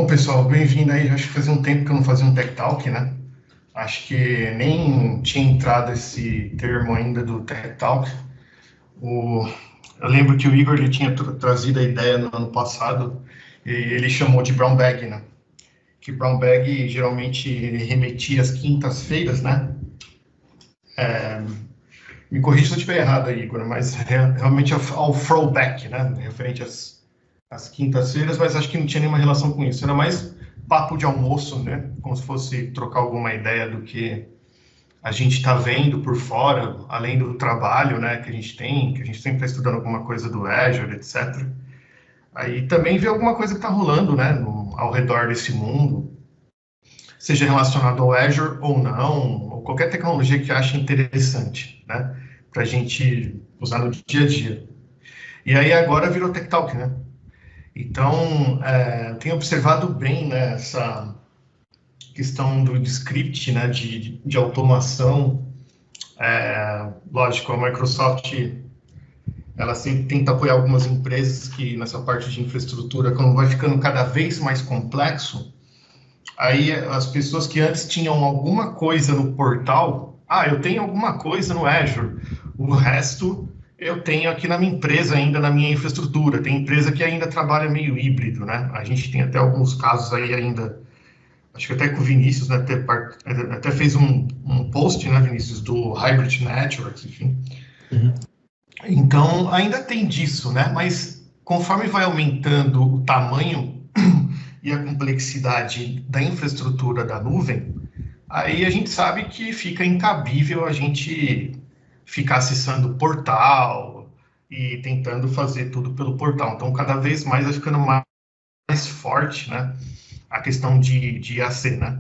pessoal, bem-vindo aí. Acho que fazia um tempo que eu não fazia um Tech Talk, né? Acho que nem tinha entrado esse termo ainda do Tech Talk. Eu lembro que o Igor ele tinha trazido a ideia no ano passado, e ele chamou de Brown Bag, né? Que Brown Bag geralmente remetia às quintas-feiras, né? Me corrija se eu estiver errado aí, Igor, mas realmente ao throwback, né? Referente às quintas-feiras, mas acho que não tinha nenhuma relação com isso. Era mais papo de almoço, né? Como se fosse trocar alguma ideia do que a gente está vendo por fora, além do trabalho, né, que a gente tem, que a gente sempre está estudando alguma coisa do Azure, etc. Aí também ver alguma coisa que está rolando, né, ao redor desse mundo, seja relacionado ao Azure ou não, ou qualquer tecnologia que ache interessante, né, para a gente usar no dia a dia. E aí agora virou Tech Talk, né? Então, tenho observado bem, né, essa questão do script, né, de automação. Lógico, a Microsoft, ela sempre tenta apoiar algumas empresas que nessa parte de infraestrutura, quando vai ficando cada vez mais complexo, aí as pessoas que antes tinham alguma coisa no portal, eu tenho alguma coisa no Azure, o resto eu tenho aqui na minha empresa ainda, na minha infraestrutura. Tem empresa que ainda trabalha meio híbrido, né? A gente tem até alguns casos aí ainda, acho que até com o Vinícius, né, até fez um post, né, Vinícius, do Hybrid Networks, enfim. Uhum. Então, ainda tem disso, né? Mas conforme vai aumentando o tamanho e a complexidade da infraestrutura da nuvem, aí a gente sabe que fica incabível a gente ficar acessando o portal e tentando fazer tudo pelo portal. Então, cada vez mais vai ficando mais forte, né, a questão de IAC, né?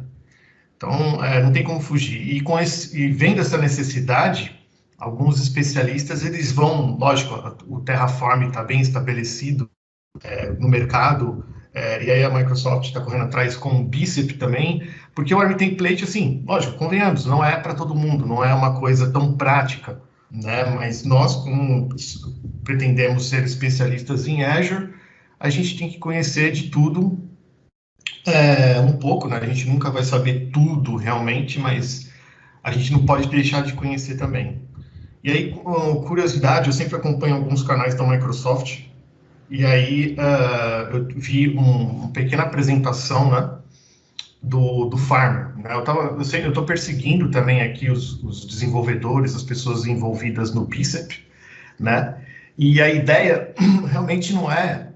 Então, não tem como fugir. E vendo essa necessidade, alguns especialistas, eles vão, lógico, o Terraform está bem estabelecido no mercado, e aí a Microsoft está correndo atrás com o Bicep também, porque o ARM Template, assim, lógico, convenhamos, não é para todo mundo, não é uma coisa tão prática, né? Mas nós, como pretendemos ser especialistas em Azure, a gente tem que conhecer de tudo um pouco, né? A gente nunca vai saber tudo realmente, mas a gente não pode deixar de conhecer também. E aí, com curiosidade, eu sempre acompanho alguns canais da Microsoft, e aí eu vi uma pequena apresentação, né, do Farmer. Né? Eu estou perseguindo também aqui os desenvolvedores, as pessoas envolvidas no Bicep, né? E a ideia realmente não é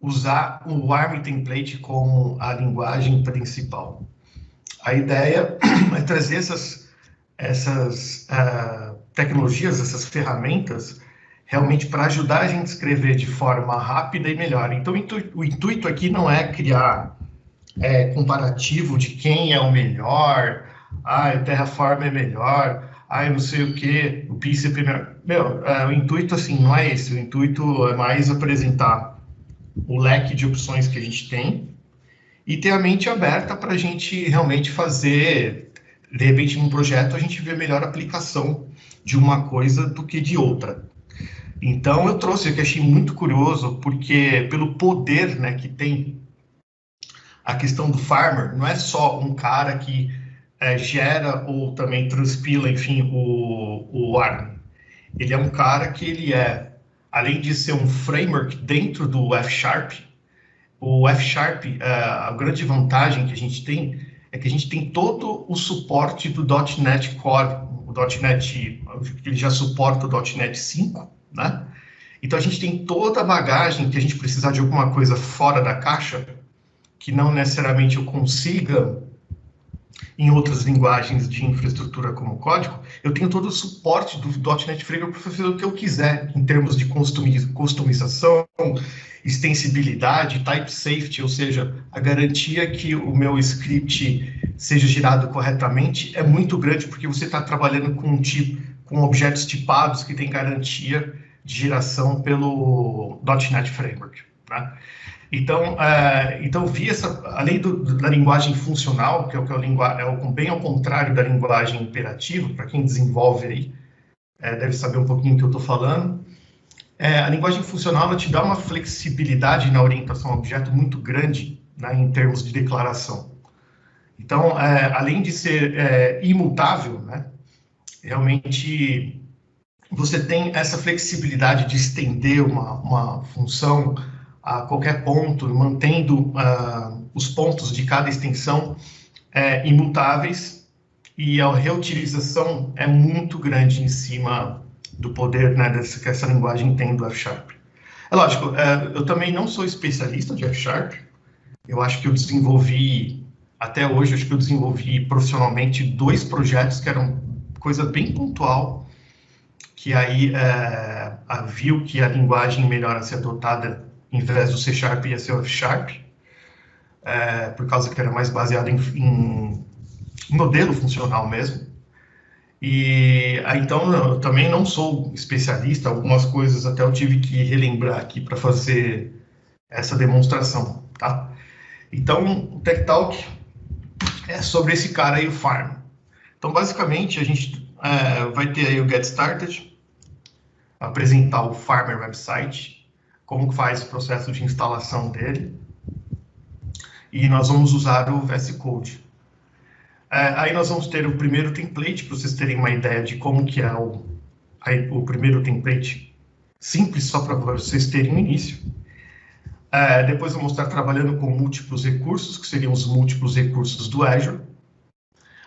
usar o ARM template como a linguagem principal. A ideia é trazer essas tecnologias, essas ferramentas, realmente para ajudar a gente a escrever de forma rápida e melhor. Então, o intuito aqui não é criar comparativo de quem é o melhor, o Terraform é melhor, eu não sei o que, o Bicep é melhor. O intuito, assim, não é esse. O intuito é mais apresentar o leque de opções que a gente tem e ter a mente aberta para a gente realmente fazer, de repente, num projeto, a gente vê a melhor aplicação de uma coisa do que de outra. Então, eu trouxe aqui, achei muito curioso, porque pelo poder, né, que tem a questão do farmer, não é só um cara que gera ou também transpila, enfim, o ARM. Ele é um cara que ele além de ser um framework dentro do F#, o F#, a grande vantagem que a gente tem é que a gente tem todo o suporte do .NET Core, o .NET, ele já suporta o .NET 5, né? Então a gente tem toda a bagagem que a gente precisar de alguma coisa fora da caixa, que não necessariamente eu consiga em outras linguagens de infraestrutura como código, eu tenho todo o suporte do .NET Framework para fazer o que eu quiser, em termos de customização, extensibilidade, type safety, ou seja, a garantia que o meu script seja gerado corretamente é muito grande, porque você está trabalhando com objetos tipados que tem garantia de geração pelo .NET Framework, né? Então vi além da linguagem funcional, que é bem ao contrário da linguagem imperativa, para quem desenvolve aí, deve saber um pouquinho do que eu estou falando. a linguagem funcional ela te dá uma flexibilidade na orientação a objeto muito grande, né, em termos de declaração. Então, além de ser imutável, né, realmente você tem essa flexibilidade de estender uma função a qualquer ponto, mantendo os pontos de cada extensão imutáveis, e a reutilização é muito grande em cima do poder, né, que essa linguagem tem do F#. É lógico, eu também não sou especialista de F#, eu acho que eu desenvolvi, até hoje, acho que eu desenvolvi profissionalmente 2 projetos que eram coisa bem pontual, que aí viu que a linguagem melhor a ser adotada em vez do C# ia ser o F#, por causa que era mais baseado em modelo funcional mesmo. E então eu também não sou especialista, algumas coisas até eu tive que relembrar aqui para fazer essa demonstração, tá? Então, o Tech Talk é sobre esse cara aí, o Farm. Então, basicamente, a gente vai ter aí o Get Started, apresentar o Farmer website, como faz o processo de instalação dele, e nós vamos usar o VS Code. Aí nós vamos ter o primeiro template, para vocês terem uma ideia de como que é o primeiro template, simples, só para vocês terem um início. Depois eu vou mostrar trabalhando com múltiplos recursos, que seriam os múltiplos recursos do Azure.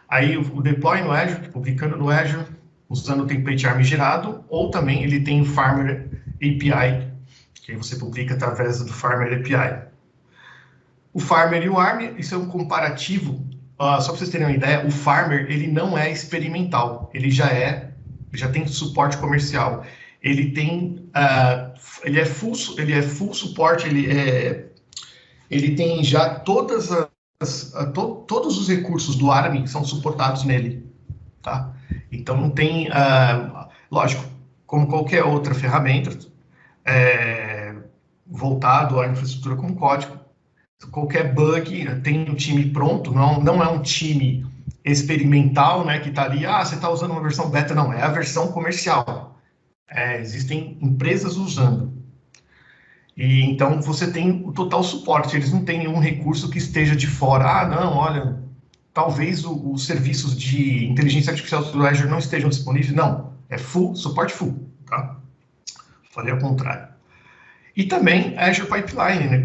Aí o deploy no Azure, publicando no Azure, usando o template ARM gerado, ou também ele tem o Farmer API, que aí você publica através do Farmer API. O Farmer e o ARM, isso é um comparativo. Só para vocês terem uma ideia, o Farmer ele não é experimental, ele já tem suporte comercial. Ele tem, ele é full suporte, ele tem já todos os recursos do ARM são suportados nele, tá? Então não tem, lógico, como qualquer outra ferramenta voltado à infraestrutura com código, qualquer bug tem um time pronto, não é um time experimental, né, que está ali, você está usando uma versão beta, não, é a versão comercial. Existem empresas usando. E então você tem o total suporte, eles não têm nenhum recurso que esteja de fora. Não, olha, talvez os serviços de inteligência artificial do Azure não estejam disponíveis. Não, é suporte full, tá? Falei ao contrário. E também Azure Pipeline, né,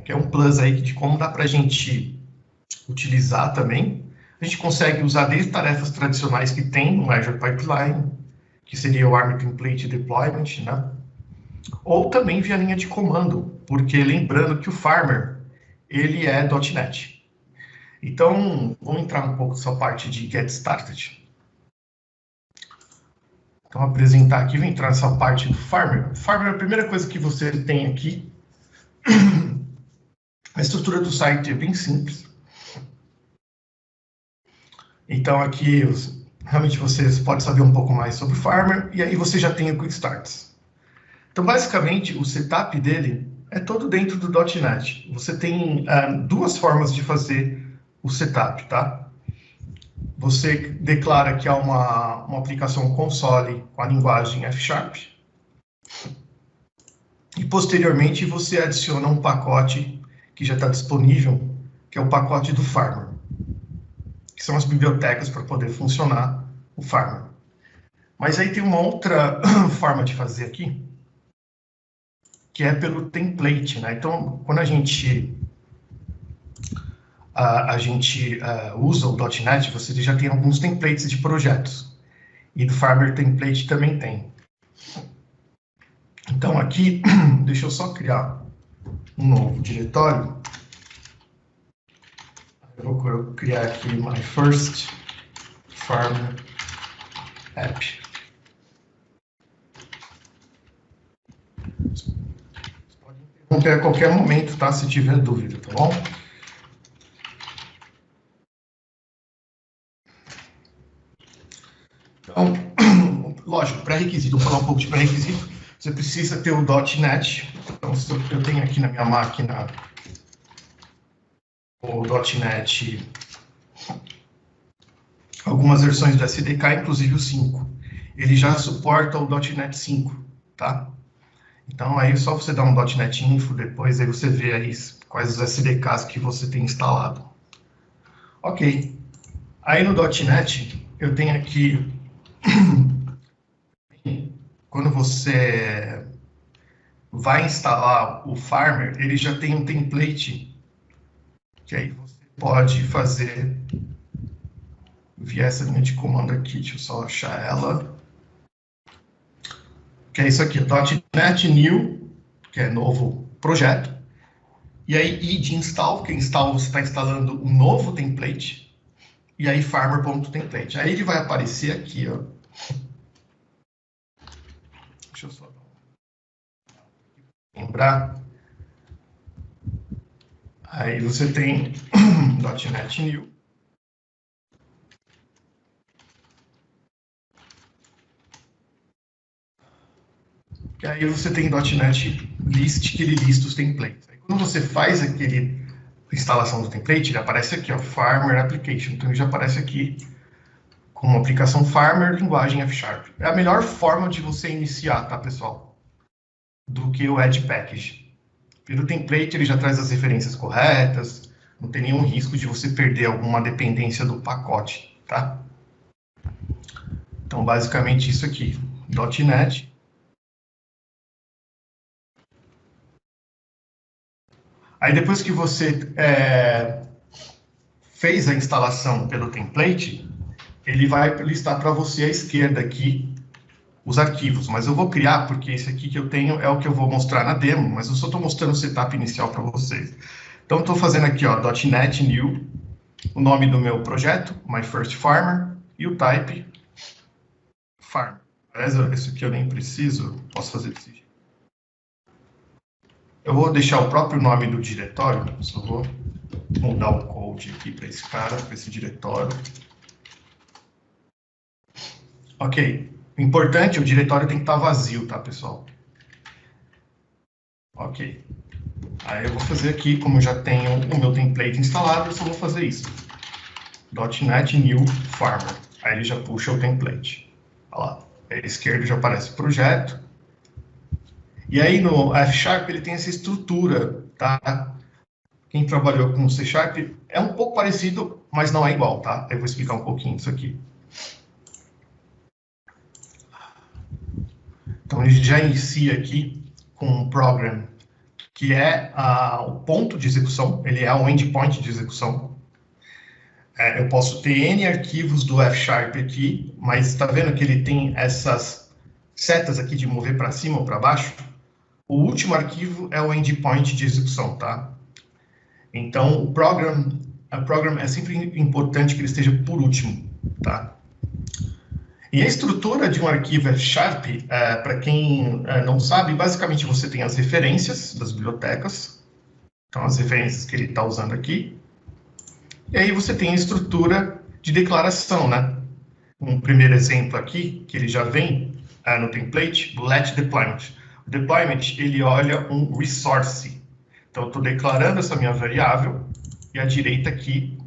que é um plus aí de como dá para a gente utilizar também. A gente consegue usar desde tarefas tradicionais que tem no Azure Pipeline, que seria o ARM Template Deployment, né? Ou também via linha de comando, porque lembrando que o Farmer, ele é .NET. Então, vamos entrar um pouco nessa parte de Get Started. Então, apresentar aqui, vou entrar nessa parte do Farmer. O Farmer, a primeira coisa que você tem aqui, a estrutura do site é bem simples. Então, aqui, realmente, vocês podem saber um pouco mais sobre o Farmer, e aí você já tem o Quick Starts. Então, basicamente, o setup dele é todo dentro do .NET. Você tem 2 formas de fazer o setup, tá? Você declara que há uma aplicação console com a linguagem F#, e posteriormente você adiciona um pacote que já está disponível, que é o pacote do Farmer, que são as bibliotecas para poder funcionar o Farmer. Mas aí tem uma outra forma de fazer aqui, que é pelo template, né? Então, quando a gente usa o .NET, você já tem alguns templates de projetos. E do Farmer Template também tem. Então, aqui, deixa eu só criar um novo diretório. Eu vou criar aqui my first Farmer app. Você pode interromper a qualquer momento, tá? Se tiver dúvida, tá bom? Então, lógico, pré-requisito, vou falar um pouco de pré-requisito. Você precisa ter o .NET. Então, eu tenho aqui na minha máquina o .NET, algumas versões do SDK, inclusive o 5. Ele já suporta o .NET 5, tá? Então, aí é só você dar um .NET Info depois, aí você vê aí quais os SDKs que você tem instalado. Ok. Aí no .NET, eu tenho aqui, quando você vai instalar o Farmer, ele já tem um template, que aí você pode fazer via essa linha de comando aqui. Deixa eu só achar ela. Que é isso aqui, .NET New, que é novo projeto. E aí, id install, que install, você está instalando um novo template. E aí, farmer.template. Aí ele vai aparecer aqui, ó. Deixa eu só lembrar. Aí você tem .NET New. E aí você tem .NET List, que ele lista os templates. Aí quando você faz aquele instalação do template, ele aparece aqui, ó, Farmer Application. Então ele já aparece aqui com a aplicação Farmer, linguagem F#. É a melhor forma de você iniciar, tá, pessoal? Do que o Add Package. Pelo template, ele já traz as referências corretas, não tem nenhum risco de você perder alguma dependência do pacote, tá? Então, basicamente isso aqui, .NET. Aí, depois que você fez a instalação pelo template, ele vai listar para você à esquerda aqui os arquivos, mas eu vou criar, porque esse aqui que eu tenho é o que eu vou mostrar na demo, mas eu só estou mostrando o setup inicial para vocês. Então, estou fazendo aqui, ó, .NET New, o nome do meu projeto, My First Farmer, e o type, Farm. Aliás, esse aqui eu nem preciso, posso fazer desse jeito. Eu vou deixar o próprio nome do diretório, só vou mudar o code aqui para esse cara, para esse diretório. Ok. Importante, o diretório tem que estar vazio, tá, pessoal? Ok. Aí eu vou fazer aqui, como eu já tenho o meu template instalado, eu só vou fazer isso. .NET New Farmer. Aí ele já puxa o template. Olha lá. À esquerda já aparece o projeto. E aí no F# ele tem essa estrutura, tá? Quem trabalhou com C# é um pouco parecido, mas não é igual, tá? Eu vou explicar um pouquinho isso aqui. Então, a gente já inicia aqui com um program que é o ponto de execução, ele é o endpoint de execução. Eu posso ter N arquivos do F# aqui, mas está vendo que ele tem essas setas aqui de mover para cima ou para baixo? O último arquivo é o endpoint de execução, tá? Então, o program é sempre importante que ele esteja por último, tá? E a estrutura de um arquivo F#, para quem não sabe, basicamente você tem as referências das bibliotecas, então as referências que ele está usando aqui, e aí você tem a estrutura de declaração, né? Um primeiro exemplo aqui, que ele já vem no template, let deployment. O deployment, ele olha um resource. Então, eu estou declarando essa minha variável, e à direita aqui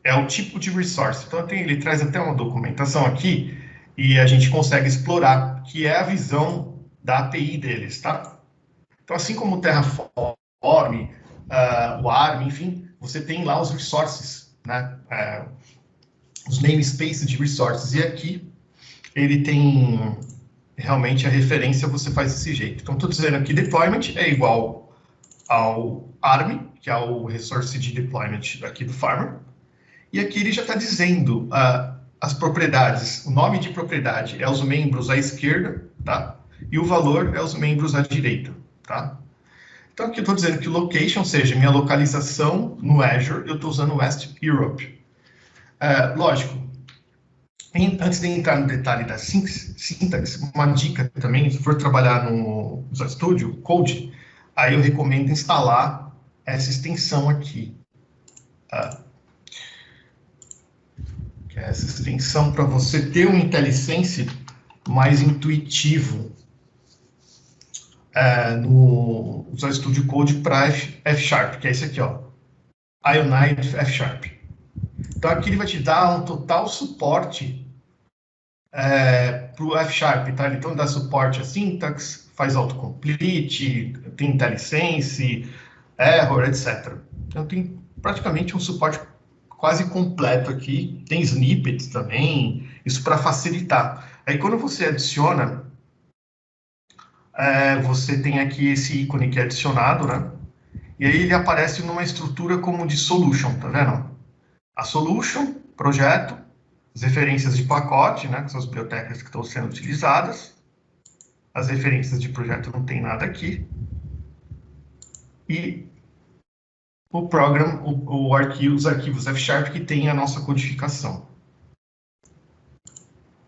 é o tipo de resource. Então, ele traz até uma documentação aqui, e a gente consegue explorar, que é a visão da API deles, tá? Então, assim como o Terraform, o ARM, enfim, você tem lá os resources, né? Os namespaces de resources. E aqui, ele tem realmente a referência, você faz desse jeito. Então, estou dizendo aqui, deployment é igual ao ARM, que é o resource de deployment aqui do Farmer. E aqui ele já está dizendo as propriedades. O nome de propriedade é os membros à esquerda, tá? E o valor é os membros à direita, tá? Então, aqui eu estou dizendo que o location, ou seja, minha localização no Azure, eu estou usando West Europe. Lógico, antes de entrar no detalhe da sintaxe, uma dica também, se for trabalhar no Visual Studio Code, aí eu recomendo instalar essa extensão aqui. Que é essa extensão para você ter um IntelliSense mais intuitivo no Visual Studio Code para F#, que é esse aqui, ó, Ionide F#. Então, aqui ele vai te dar um total suporte para o F#, tá? Então, dá suporte a syntax, faz autocomplete, tem IntelliSense, error, etc. Então, tem praticamente um suporte quase completo aqui. Tem snippets também, isso para facilitar. Aí, quando você adiciona, você tem aqui esse ícone que é adicionado, né? E aí ele aparece numa estrutura como de solution, tá vendo? A solution, projeto, as referências de pacote, né? Que são as bibliotecas que estão sendo utilizadas. As referências de projeto não tem nada aqui. E o program, os arquivos F# que tem a nossa codificação.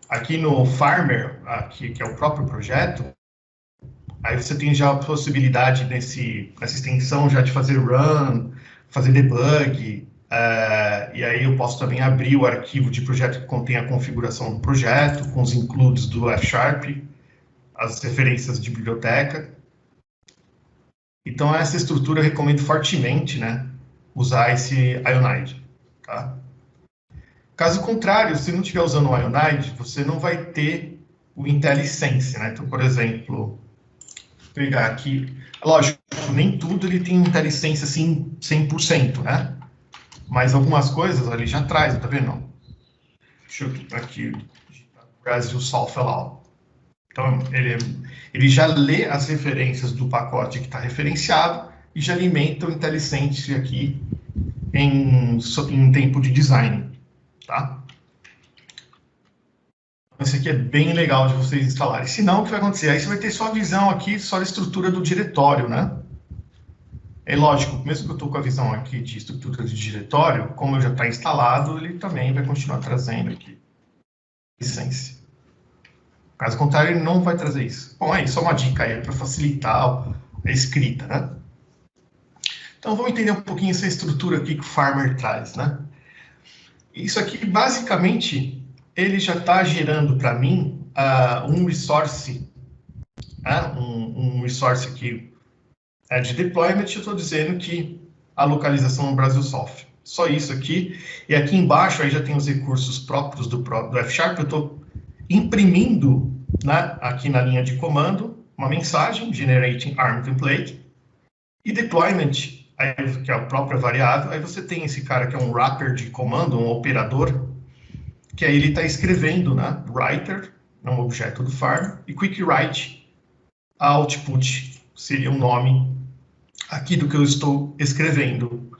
Aqui no Farmer, aqui, que é o próprio projeto, aí você tem já a possibilidade nessa extensão já de fazer run, fazer debug, e aí eu posso também abrir o arquivo de projeto que contém a configuração do projeto, com os includes do F#, as referências de biblioteca. Então, essa estrutura eu recomendo fortemente, né, usar esse Ionide, tá? Caso contrário, se não estiver usando o Ionide, você não vai ter o IntelliSense, né? Então, por exemplo, vou pegar aqui, lógico, nem tudo ele tem IntelliSense assim 100%, né? Mas algumas coisas ele já traz, tá vendo? Deixa eu aqui, Brasil Solve Allow. Então, ele já lê as referências do pacote que está referenciado e já alimenta o IntelliSense aqui em tempo de design, tá? Esse aqui é bem legal de vocês instalarem. Se não, o que vai acontecer? Aí você vai ter só a visão aqui, só a estrutura do diretório, né? É lógico, mesmo que eu estou com a visão aqui de estrutura de diretório, como já está instalado, ele também vai continuar trazendo aqui licença. Caso contrário, ele não vai trazer isso. Bom, aí só uma dica aí para facilitar a escrita, né? Então, vamos entender um pouquinho essa estrutura aqui que o Farmer traz, né? Isso aqui, basicamente, ele já está gerando para mim um resource, um resource aqui de deployment. Eu estou dizendo que a localização no Brasil Solve. Só isso aqui. E aqui embaixo aí já tem os recursos próprios do F#. Eu estou imprimindo, né, aqui na linha de comando uma mensagem, generating ARM template, e deployment, aí, que é a própria variável. Aí você tem esse cara que é um wrapper de comando, um operador, que aí ele está escrevendo, né, writer, é um objeto do farm, e quick write, output, seria o nome aqui do que eu estou escrevendo.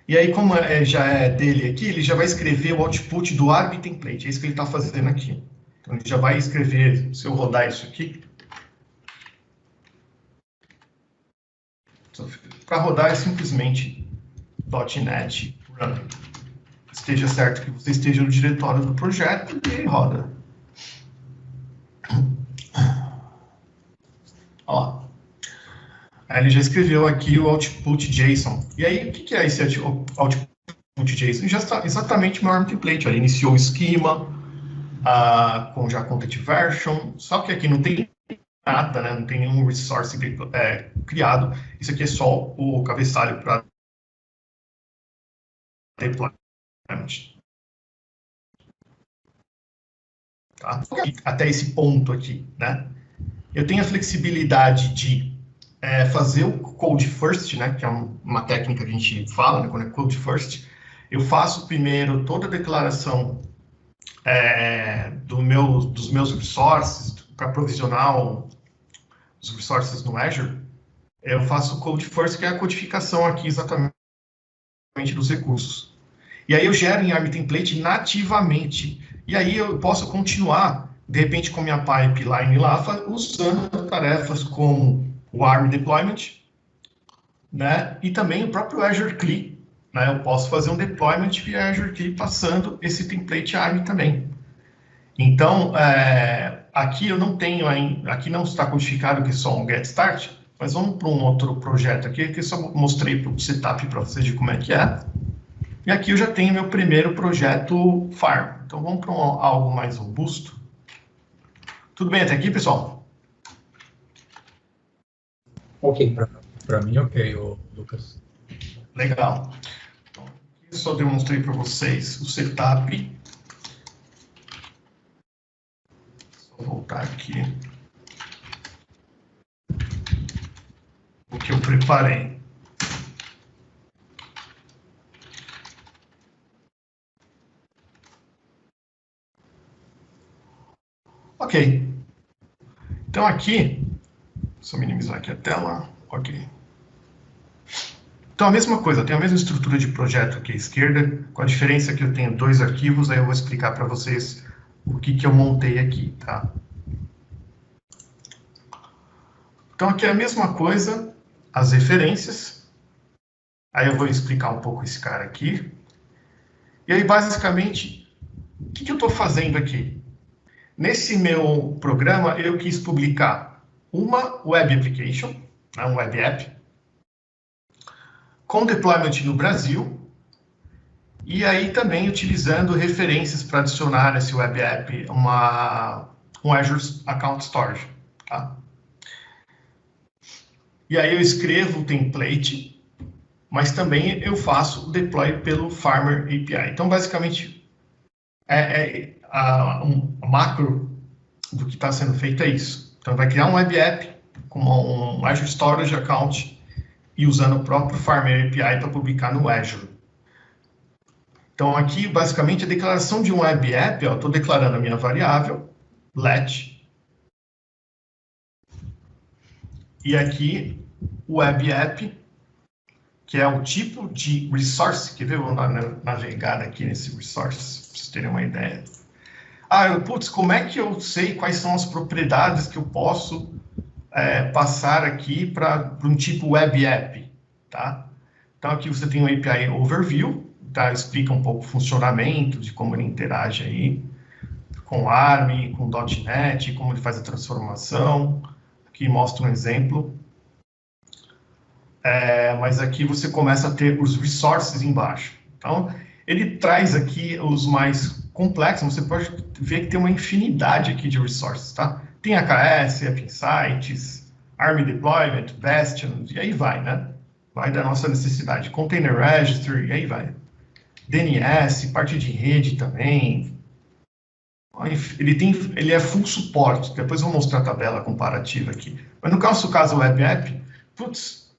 E aí, como já é dele aqui, ele já vai escrever o output do ARM template, é isso que ele está fazendo aqui. Então, ele já vai escrever, se eu rodar isso aqui. Para rodar é simplesmente .NET Run. Esteja certo que você esteja no diretório do projeto e ele roda. Ó. Aí ele já escreveu aqui o output JSON. E aí, o que é esse output JSON? Já está exatamente o meu ARM template. Ele iniciou o esquema, com já content version, só que aqui não tem nada, né? Não tem nenhum resource criado. Isso aqui é só o cabeçalho para deployment. Tá? Até esse ponto aqui, né? Eu tenho a flexibilidade de fazer o code first, né? Que é uma técnica que a gente fala, né? Quando é code first, eu faço primeiro toda a declaração dos meus resources para provisionar os resources no Azure. Eu faço o code first, que é a codificação aqui exatamente dos recursos. E aí eu gero em ARM template nativamente. E aí eu posso continuar, de repente, com minha pipeline lá, usando tarefas como o ARM deployment, né? E também o próprio Azure CLI. Né? Eu posso fazer um deployment via Azure CLI passando esse template ARM também. Então, aqui eu não tenho ainda, aqui não está codificado que é só um get start, mas vamos para um outro projeto aqui, que eu só mostrei para o setup para vocês de como é que é. E aqui eu já tenho meu primeiro projeto farm. Então vamos para algo mais robusto. Tudo bem até aqui, pessoal? Ok, para mim ok, Lucas. Legal. Então, aqui eu só demonstrei para vocês o setup. Vou voltar aqui. preparei. Ok. Então aqui, só minimizar aqui a tela. Ok. Então a mesma coisa, eu tenho a mesma estrutura de projeto aqui à esquerda, com a diferença que eu tenho 2 arquivos, aí eu vou explicar para vocês o que eu montei aqui, tá? Então aqui é a mesma coisa, as referências. Aí eu vou explicar um pouco esse cara aqui. E aí, basicamente, o que eu estou fazendo aqui? Nesse meu programa, eu quis publicar uma web application, um web app, com deployment no Brasil, e aí também utilizando referências para adicionar nesse web app um Azure Account Storage. Tá? E aí eu escrevo o template, mas também eu faço o deploy pelo Farmer API. Então, basicamente, um macro do que está sendo feito é isso. Então, vai criar um web app com um Azure Storage Account e usando o próprio Farmer API para publicar no Azure. Então, aqui, basicamente, a declaração de um web app, eu estou declarando a minha variável, let, e aqui o web app, que é o tipo de resource, quer ver? Vou navegar aqui nesse resource, para vocês terem uma ideia. Putz, como é que eu sei quais são as propriedades que eu posso passar aqui para um tipo web app, tá? Então, aqui você tem o API Overview, tá? Explica um pouco o funcionamento, de como ele interage aí com ARM, com .NET, como ele faz a transformação. Aqui mostra um exemplo. Mas aqui você começa a ter os resources embaixo. Então, ele traz aqui os mais complexos. Você pode ver que tem uma infinidade aqui de resources, tá? Tem AKS, App Insights, ARM Deployment, Bastion, e aí vai, né? Vai da nossa necessidade. Container Registry, e aí vai. DNS, parte de rede também. Ele é full suporte. Depois eu vou mostrar a tabela comparativa aqui. Mas no caso web app, putz,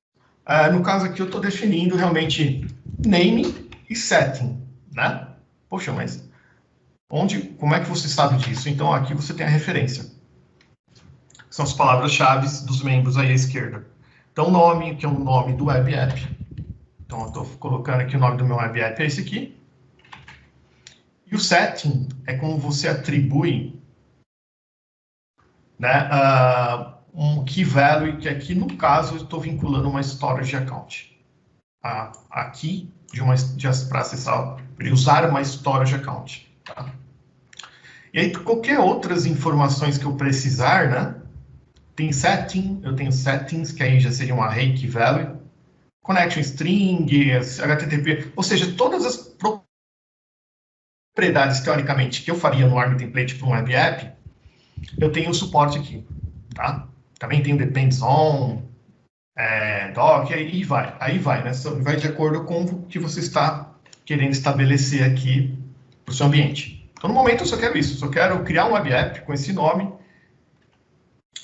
no caso aqui eu estou definindo realmente name e setting, né? Poxa, mas como é que você sabe disso? Então aqui você tem a referência. São as palavras-chave dos membros aí à esquerda. Então, nome, que é o nome do web app. Então, eu estou colocando aqui o nome do meu web app, é esse aqui. E o setting é como você atribui, né, um key value, que aqui, no caso, eu estou vinculando uma storage account. Aqui, para acessar, para usar uma storage account. Tá? E aí, qualquer outras informações que eu precisar, né? Tem setting, eu tenho settings, que aí já seria um array key value, connection string, HTTP, ou seja, todas as propriedades, teoricamente, que eu faria no ARM template para um web app, eu tenho o suporte aqui, tá? Também tem depends on, doc, aí vai, né? Vai de acordo com o que você está querendo estabelecer aqui para o seu ambiente. Então, no momento, eu só quero isso, só quero criar um web app com esse nome.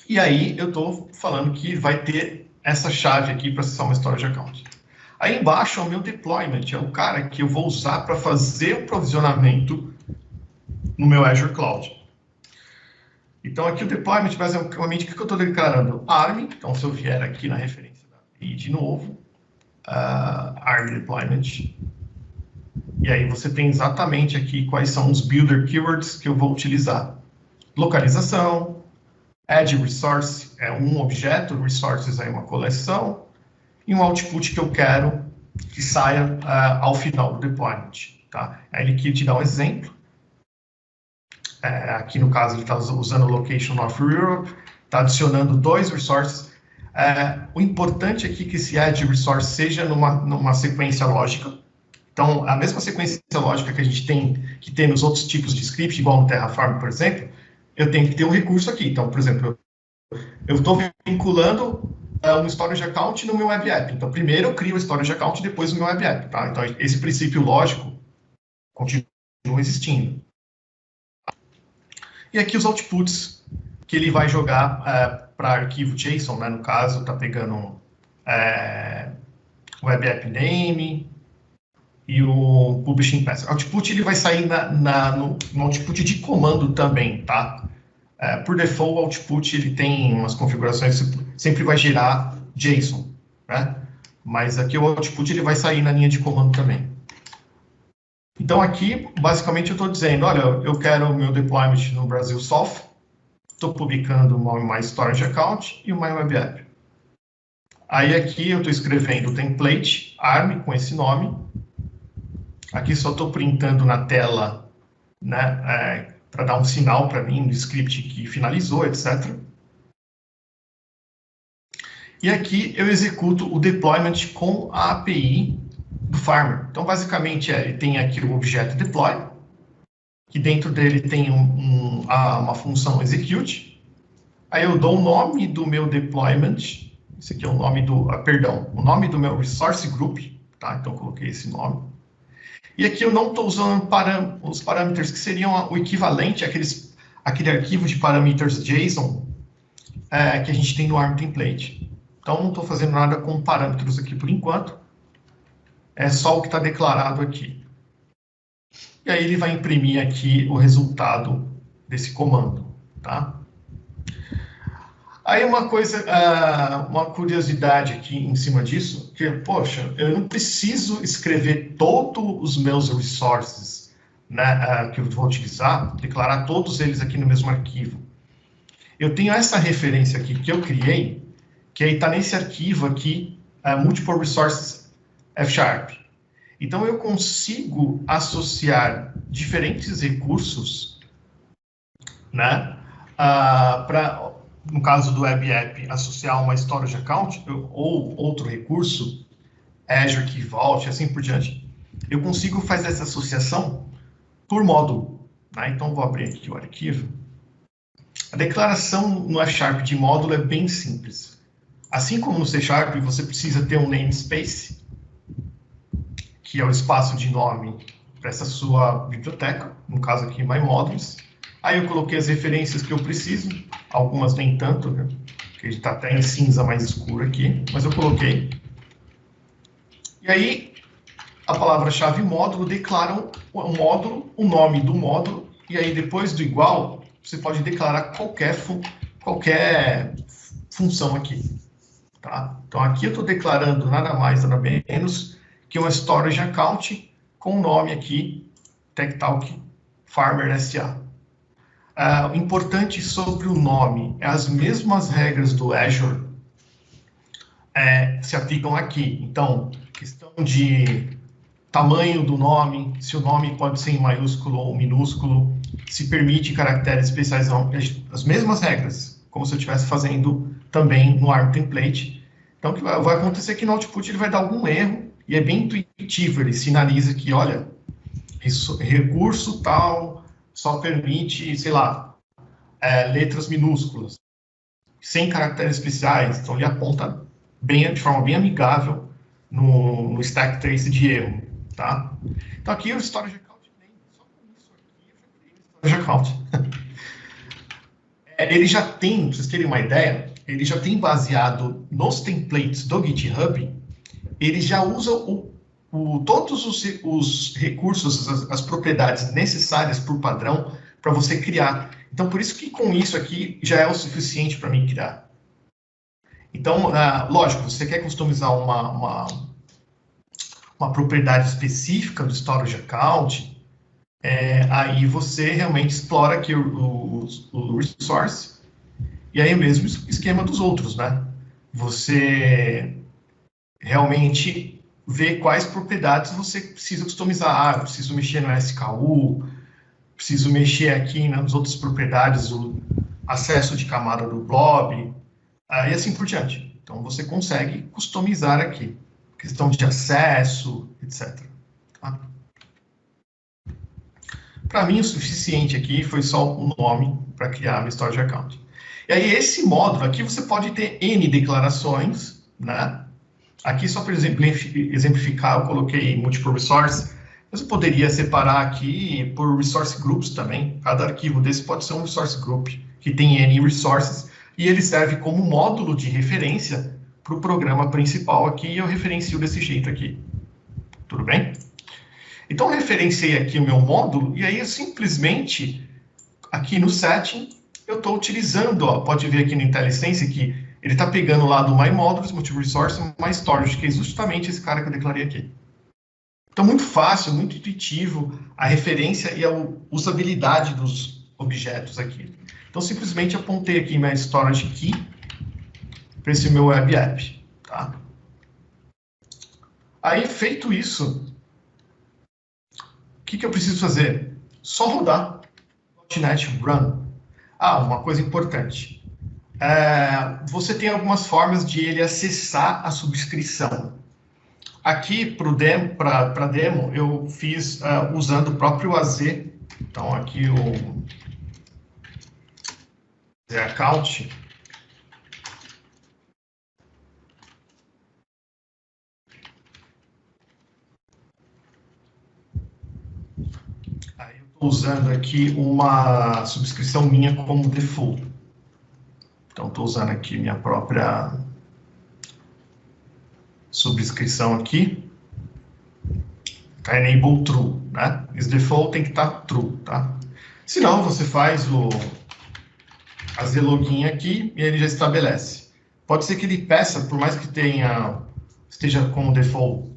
E aí eu estou falando que vai ter essa chave aqui para acessar uma storage account. Aí embaixo é o meu deployment, é o cara que eu vou usar para fazer o provisionamento no meu Azure Cloud. Então aqui o deployment, basicamente, o que eu estou declarando? ARM, então se eu vier aqui na referência da API de novo, ARM deployment, e aí você tem exatamente aqui quais são os builder keywords que eu vou utilizar. Localização, add resource é um objeto, resources é uma coleção, e um output que eu quero que saia ao final do deployment. Tá? Aí ele aqui te dá um exemplo. Aqui no caso ele está usando location of Europe, está adicionando 2 resources. O importante aqui é que esse add resource seja numa sequência lógica. Então, a mesma sequência lógica que a gente tem que ter nos outros tipos de script, igual no Terraform, por exemplo, eu tenho que ter um recurso aqui. Então, por exemplo, eu estou vinculando um storage account no meu web app. Então, primeiro eu crio o storage account, depois o meu web app. Tá? Então, esse princípio lógico continua existindo. E aqui os outputs que ele vai jogar para arquivo JSON, né? No caso, está pegando web app name e o publishing path. O output ele vai sair no output de comando também, tá? Por default, o output ele tem umas configurações que sempre vai gerar JSON, né? Mas aqui o output ele vai sair na linha de comando também. Então aqui, basicamente, eu estou dizendo, olha, eu quero o meu deployment no Brasil Soft, estou publicando o My Storage Account e o My Web App. Aí aqui eu estou escrevendo o template ARM com esse nome. Aqui só estou printando na tela, né, para dar um sinal para mim do script que finalizou, etc. E aqui eu executo o deployment com a API do Farmer. Então, basicamente, ele tem aqui o objeto deploy, que dentro dele tem uma função execute. Aí eu dou o nome do meu deployment, esse aqui é o nome do, o nome do meu resource group, tá? Então, eu coloquei esse nome. E aqui eu não estou usando os parâmetros que seriam o equivalente àquele arquivo de parâmetros JSON que a gente tem no ARM template. Então, não estou fazendo nada com parâmetros aqui por enquanto. É só o que está declarado aqui. E aí ele vai imprimir aqui o resultado desse comando, tá? Aí uma coisa, uma curiosidade aqui em cima disso, que, poxa, eu não preciso escrever todos os meus resources, né, que eu vou utilizar, declarar todos eles aqui no mesmo arquivo. Eu tenho essa referência aqui que eu criei, que aí está nesse arquivo aqui, Multiple Resources F#. Então, eu consigo associar diferentes recursos, né, no caso do Web App, associar uma Storage Account ou outro recurso, Azure Key Vault, assim por diante. Eu consigo fazer essa associação por módulo, né? Então, vou abrir aqui o arquivo. A declaração no F# de módulo é bem simples. Assim como no C#, você precisa ter um namespace, que é o espaço de nome para essa sua biblioteca, no caso aqui, MyModules. Aí eu coloquei as referências que eu preciso, algumas nem tanto, né? Porque está até em cinza mais escuro aqui, mas eu coloquei. E aí, a palavra-chave módulo declara o módulo, o nome do módulo, e aí depois do igual, você pode declarar qualquer função aqui. Tá? Então, aqui eu estou declarando nada mais, nada menos que uma Storage Account com o nome aqui, TechTalk Farmer SA. O importante sobre o nome, as mesmas regras do Azure se aplicam aqui. Então, questão de tamanho do nome, se o nome pode ser em maiúsculo ou minúsculo, se permite caracteres especiais, as mesmas regras, como se eu estivesse fazendo também no ARM template. Então, o que vai acontecer é que no output ele vai dar algum erro, e é bem intuitivo, ele sinaliza que, olha, recurso tal só permite, sei lá, letras minúsculas, sem caracteres especiais, então ele aponta de forma bem amigável no stack trace de erro, tá? Então aqui o Storage Account, só com isso aqui eu já criei o Storage Account. Ele já tem, para vocês terem uma ideia, ele já tem baseado nos templates do GitHub, ele já usa todos os recursos, as propriedades necessárias por padrão para você criar. Então, por isso que com isso aqui já é o suficiente para mim criar. Então, lógico, você quer customizar uma propriedade específica do Storage Account, aí você realmente explora aqui o resource, e aí é o mesmo esquema dos outros, né? Você realmente vê quais propriedades você precisa customizar. Eu preciso mexer no SKU, preciso mexer aqui nas outras propriedades, o acesso de camada do blob, e assim por diante. Então, você consegue customizar aqui, questão de acesso, etc. Tá? Para mim, o suficiente aqui foi só o nome para criar uma Storage Account. E aí, esse módulo aqui, você pode ter N declarações, né? Aqui, só para exemplificar, eu coloquei Multiple Resource, mas eu poderia separar aqui por Resource Groups também. Cada arquivo desse pode ser um Resource Group, que tem N resources, e ele serve como módulo de referência para o programa principal aqui e eu referencio desse jeito aqui. Tudo bem? Então, eu referenciei aqui o meu módulo e aí eu simplesmente, aqui no setting, eu estou utilizando, ó, pode ver aqui no IntelliSense que ele está pegando lá do MyModules, Multi-Resource, MyStorage, que é justamente esse cara que eu declarei aqui. Então, muito fácil, muito intuitivo a referência e a usabilidade dos objetos aqui. Então, simplesmente apontei aqui minha Storage Key para esse meu Web App. Tá? Aí, feito isso, o que eu preciso fazer? Só rodar .NET Run. Ah, uma coisa importante. Você tem algumas formas de ele acessar a subscrição. Aqui, para demo, eu fiz usando o próprio AZ. Então, aqui o AZ Account. Aí eu estou usando aqui uma subscrição minha como default. Então, estou usando aqui minha própria subscrição aqui. Tá enable true, né? Esse default tem que estar true, tá? Se não, você faz o AZ login aqui e ele já estabelece. Pode ser que ele peça, por mais que esteja com o default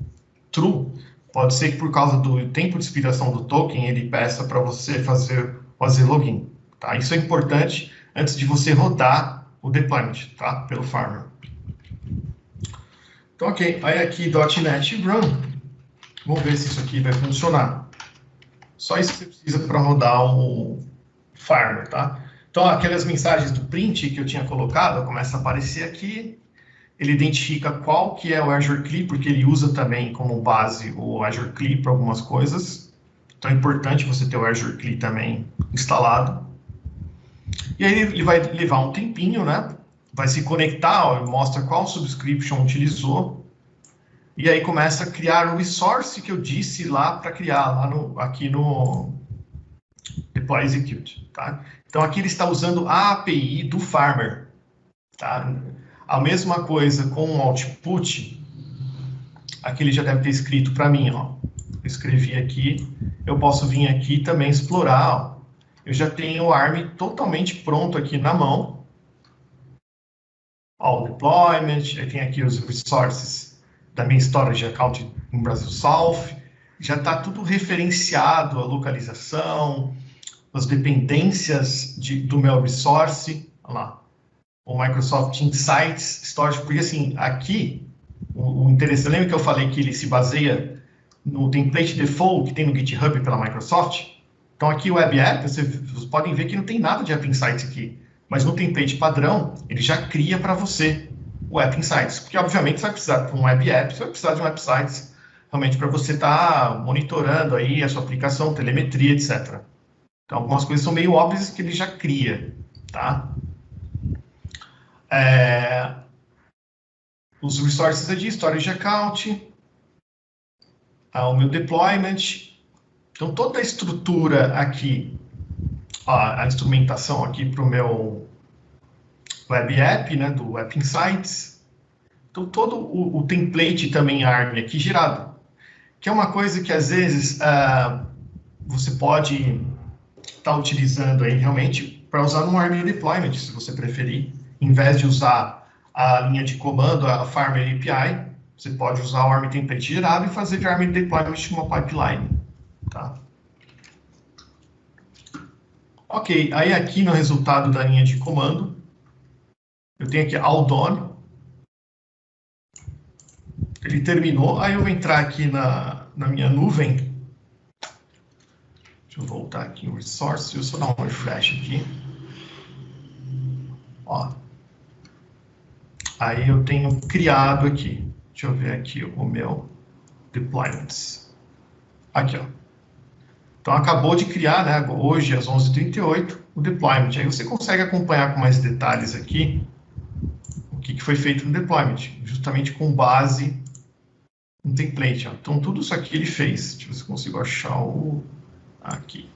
true, pode ser que por causa do tempo de expiração do token, ele peça para você fazer o AZ login, tá? Isso é importante antes de você rodar o deployment, tá? Pelo Farmer. Então, ok. Aí aqui, .NET Run. Vamos ver se isso aqui vai funcionar. Só isso que você precisa para rodar o Farmer, tá? Então, aquelas mensagens do print que eu tinha colocado, começa a aparecer aqui. Ele identifica qual que é o Azure CLI, porque ele usa também como base o Azure CLI para algumas coisas. Então, é importante você ter o Azure CLI também instalado. E aí ele vai levar um tempinho, né? Vai se conectar, ó, mostra qual subscription utilizou. E aí começa a criar o resource que eu disse lá para criar, aqui no Deploy Execute. Tá? Então aqui ele está usando a API do Farmer. Tá? A mesma coisa com o output. Aqui ele já deve ter escrito para mim. Ó. Eu escrevi aqui. Eu posso vir aqui também explorar. Ó. Eu já tenho o ARM totalmente pronto aqui na mão. Ó, o deployment. Aí tem aqui os resources da minha storage account em Brasil South, já está tudo referenciado, a localização, as dependências do meu resource, olha lá, o Microsoft Insights Storage, porque assim, aqui, o interessante, lembra que eu falei que ele se baseia no template default que tem no GitHub pela Microsoft? Então aqui o Web App, vocês podem ver que não tem nada de App Insights aqui, mas no template padrão, ele já cria para você o App Insights, porque obviamente você vai precisar de um Web App, você vai precisar de um App Insights realmente para você estar monitorando aí a sua aplicação, telemetria, etc. Então, algumas coisas são meio óbvias que ele já cria, tá? Os resources aqui, storage account, o meu deployment. Então, toda a estrutura aqui, a instrumentação aqui para o meu Web App, né, do App Insights. Então, todo o template também ARM aqui gerado, que é uma coisa que, às vezes, você pode estar utilizando aí, realmente, para usar no ARM Deployment, se você preferir. Em vez de usar a linha de comando, a Farmer API, você pode usar o ARM Template gerado e fazer de ARM Deployment uma pipeline. Tá? Ok, aí aqui no resultado da linha de comando, eu tenho aqui all done. Ele terminou. Aí eu vou entrar aqui na minha nuvem. Deixa eu voltar aqui no resource. Eu só dar um refresh aqui. Ó. Aí eu tenho criado aqui. Deixa eu ver aqui o meu deployments. Aqui, ó. Então acabou de criar, né? Hoje às 11h38, o deployment. Aí você consegue acompanhar com mais detalhes aqui o que foi feito no deployment, justamente com base no template. Ó. Então, tudo isso aqui ele fez. Deixa eu ver se eu consigo achar o... aqui.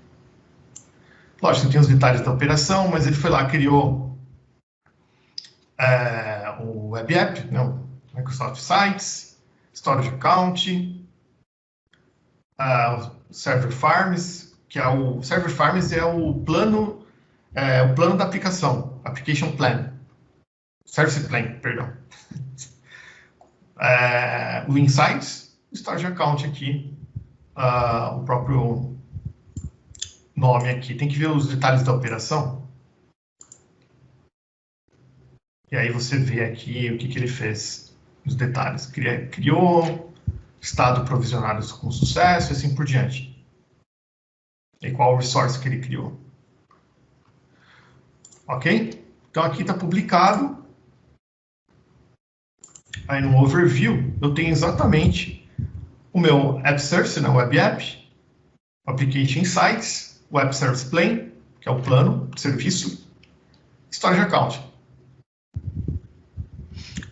Lógico, tem os detalhes da operação, mas ele foi lá, criou o Web App, né, o Microsoft Sites, Storage Account, o Server Farms, que é o Server Farms é o plano da aplicação, Application Plan, Service Plan, perdão. O Insights, o Storage Account aqui, o próprio nome aqui. Tem que ver os detalhes da operação. E aí você vê aqui o que ele fez, os detalhes. Criou, estado provisionado com sucesso e assim por diante. E qual o resource que ele criou. Ok? Então aqui está publicado. Aí no overview, eu tenho exatamente o meu App Service, né, Web App, Application Insights, Web Service Plan, que é o plano de serviço, Storage Account.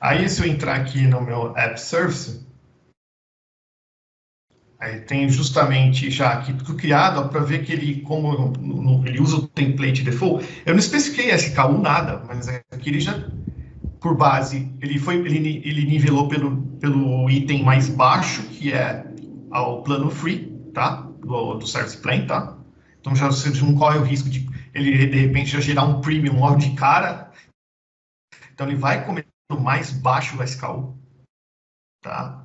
Aí, se eu entrar aqui no meu App Service, aí tem justamente já aqui tudo criado, para ver que ele, como ele usa o template default, eu não especifiquei SKU nada, mas aqui ele já, por base, ele nivelou pelo item mais baixo, que é o plano free, tá? Do Service Plan, tá? Então já você não corre o risco de ele, de repente, já gerar um premium logo de cara. Então ele vai começar no mais baixo do SKU, tá?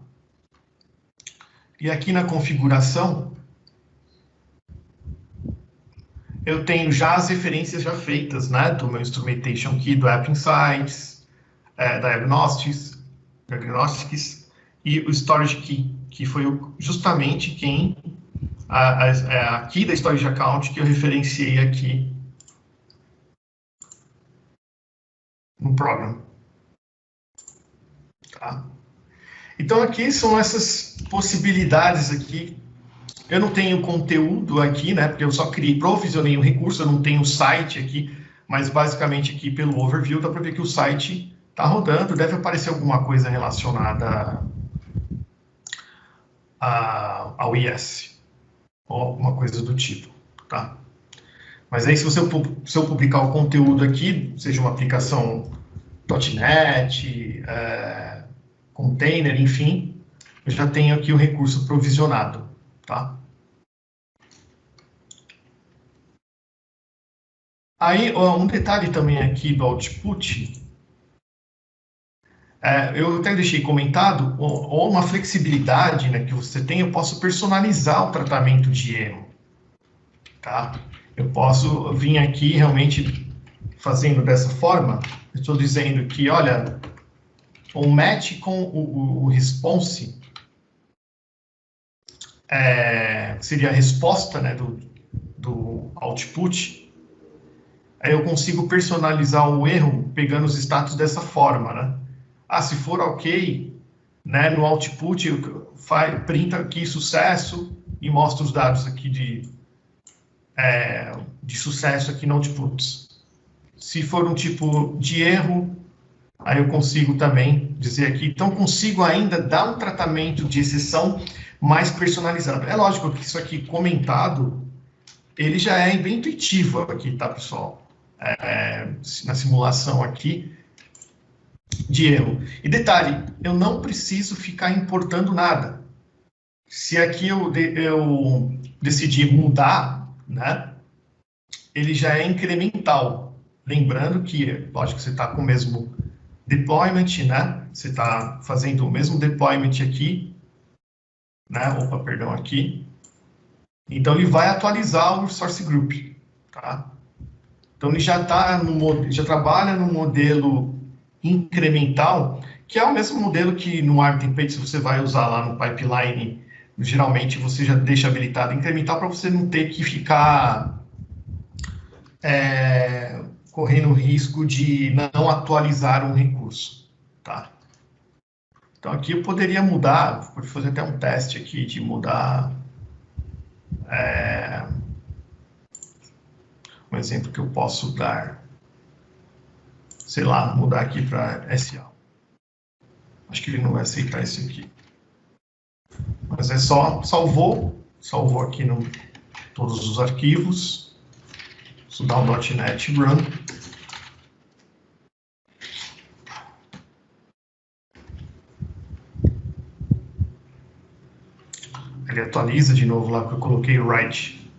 E aqui na configuração, eu tenho já as referências já feitas, né? Do meu Instrumentation Key, do App Insights, da Diagnostics, e o Storage Key, que foi justamente quem, a key da Storage Account que eu referenciei aqui no program. Tá? Então, aqui são essas possibilidades aqui. Eu não tenho conteúdo aqui, né? Porque eu só provisionei um recurso, eu não tenho o site aqui, mas basicamente aqui pelo overview dá para ver que o site está rodando, deve aparecer alguma coisa relacionada ao IS, ou alguma coisa do tipo, tá? Mas aí, se eu publicar o conteúdo aqui, seja uma aplicação .NET, container, enfim, eu já tenho aqui o recurso provisionado, tá? Aí, um detalhe também aqui do output, eu até deixei comentado, ou uma flexibilidade, né, que você tem, eu posso personalizar o tratamento de erro, tá? Eu posso vir aqui realmente fazendo dessa forma, estou dizendo que, olha, o match com o response, seria a resposta, né, do output, aí eu consigo personalizar o erro pegando os status dessa forma, né? Se for ok, né, no output, printa aqui sucesso e mostra os dados aqui de sucesso aqui no output. Se for um tipo de erro, aí eu consigo também dizer aqui, então consigo ainda dar um tratamento de exceção mais personalizado. É lógico que isso aqui comentado, ele já é bem intuitivo aqui, tá, pessoal? Na simulação aqui de erro. E detalhe, eu não preciso ficar importando nada. Se aqui eu decidir mudar, né, ele já é incremental. Lembrando que, lógico, você está com o mesmo deployment, né? Você está fazendo o mesmo deployment aqui, né? Opa, perdão, aqui. Então, ele vai atualizar o source group, tá? Então, ele já trabalha no modelo incremental, que é o mesmo modelo que no ARM template, se você vai usar lá no pipeline, geralmente você já deixa habilitado incremental para você não ter que ficar correndo o risco de não atualizar um recurso, tá? Então, aqui eu poderia mudar, vou fazer até um teste aqui de mudar um exemplo que eu posso dar, sei lá, mudar aqui para SA. Acho que ele não vai aceitar esse aqui. Mas é só, salvou aqui todos os arquivos, vou dar um .NET Run. atualiza de novo lá, porque eu coloquei o write.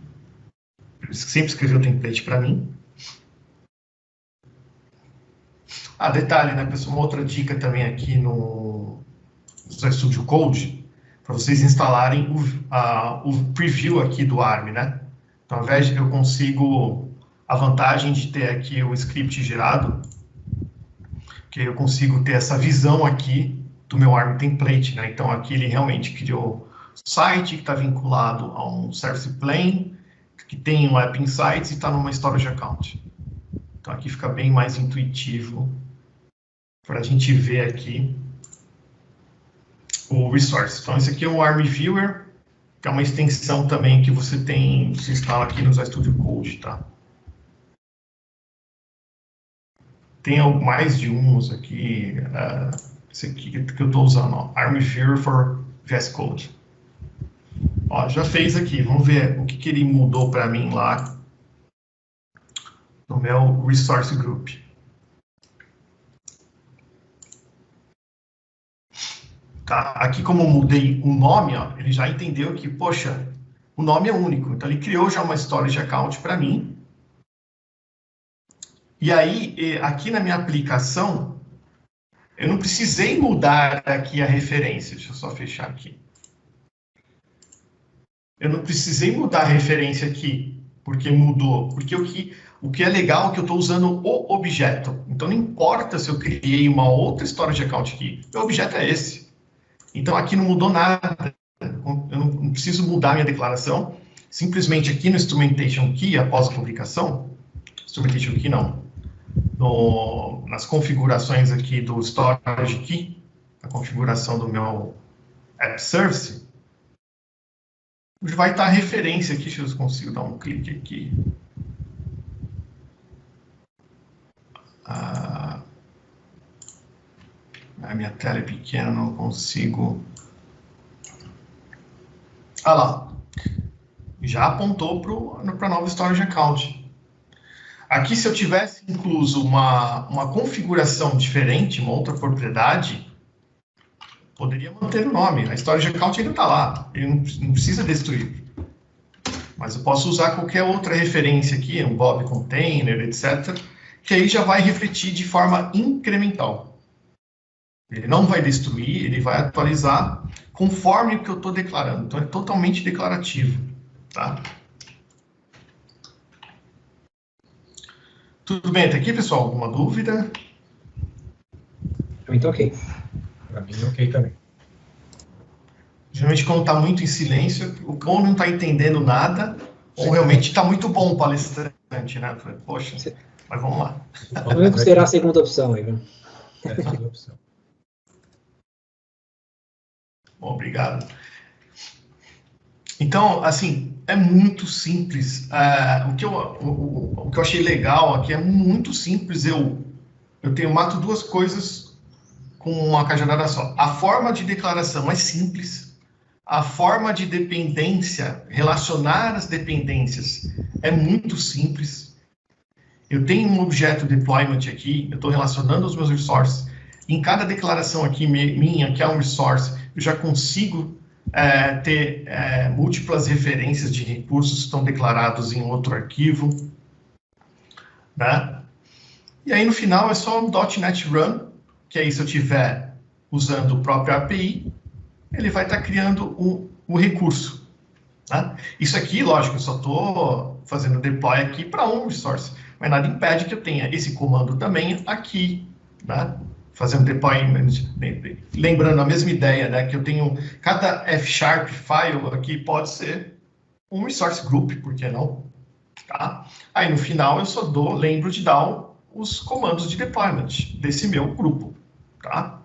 Ele sempre escreveu o template para mim. Ah, detalhe, né, pessoal? Uma outra dica também aqui no Visual Studio Code, para vocês instalarem o preview aqui do ARM, né? Então, ao invés de eu consigo a vantagem de ter aqui o script gerado, que eu consigo ter essa visão aqui do meu ARM template, né? Então, aqui ele realmente criou site que está vinculado a um Service Plane, que tem um App Insights e está numa Storage Account. Então, aqui fica bem mais intuitivo para a gente ver aqui o resource. Então, esse aqui é o ARM Viewer, que é uma extensão também que você instala aqui no Visual Studio Code, tá? Tem mais de uns aqui, esse aqui que eu estou usando, ó, ARM Viewer for VS Code. Ó, já fez aqui, vamos ver o que ele mudou para mim lá no meu Resource Group. Tá? Aqui, como eu mudei o nome, ó, ele já entendeu que, poxa, o nome é único. Então, ele criou já uma storage account para mim. E aí, aqui na minha aplicação, eu não precisei mudar aqui a referência. Deixa eu só fechar aqui. Eu não precisei mudar a referência aqui, porque mudou. Porque o que é legal é que eu estou usando o objeto. Então, não importa se eu criei uma outra storage account aqui. O objeto é esse. Então, aqui não mudou nada. Eu não preciso mudar minha declaração. Simplesmente aqui no Instrumentation Key, após a publicação, Instrumentation Key não, nas configurações aqui do Storage Key, a configuração do meu App Service, vai estar a referência aqui, deixa eu ver se eu consigo dar um clique aqui. A minha tela é pequena, não consigo. Ah lá, já apontou para a nova Storage Account. Aqui, se eu tivesse incluso uma configuração diferente, uma outra propriedade, poderia manter o nome. A Storage Account ainda está lá, ele não precisa destruir. Mas eu posso usar qualquer outra referência aqui, um Bob Container, etc., que aí já vai refletir de forma incremental. Ele não vai destruir, ele vai atualizar conforme o que eu estou declarando. Então, é totalmente declarativo. Tá? Tudo bem até aqui, pessoal? Alguma dúvida? Para mim está ok. Para mim, ok também. Geralmente, quando está muito em silêncio, ou não está entendendo nada, ou realmente está muito bom o palestrante, né? Poxa, mas vamos lá. Vamos considerar a segunda opção aí, viu? É a segunda opção. Bom, obrigado. Então, assim, é muito simples. O que eu achei legal aqui é muito simples. Eu mato duas coisas com uma cajadada só. A forma de declaração é simples. A forma de dependência, relacionar as dependências, é muito simples. Eu tenho um objeto deployment aqui, eu estou relacionando os meus resources. Em cada declaração aqui minha, que é um resource, eu já consigo ter múltiplas referências de recursos que estão declarados em outro arquivo. Né? E aí, no final, é só um .NET Run, que aí, se eu estiver usando o próprio API, ele vai estar criando o recurso. Né? Isso aqui, lógico, eu só estou fazendo deploy aqui para um resource, mas nada impede que eu tenha esse comando também aqui, né? Fazendo deployment, lembrando a mesma ideia, né? Que eu tenho, cada F# file aqui pode ser um resource group, por que não? Tá? Aí no final eu só lembro de dar os comandos de deployment desse meu grupo, tá?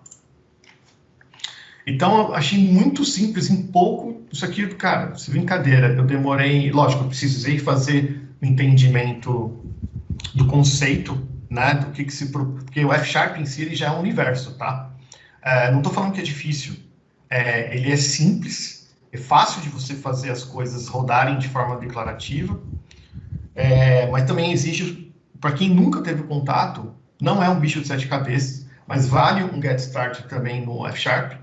Então eu achei muito simples, em pouco, isso aqui, cara, se brincadeira, eu demorei, lógico, eu precisei fazer o entendimento do conceito, né, do que se... Porque o F# em si ele já é um universo, tá? Não estou falando que é difícil. Ele é simples, é fácil de você fazer as coisas rodarem de forma declarativa, mas também exige, para quem nunca teve contato, não é um bicho de 7 cabeças, mas vale um get started também no F#,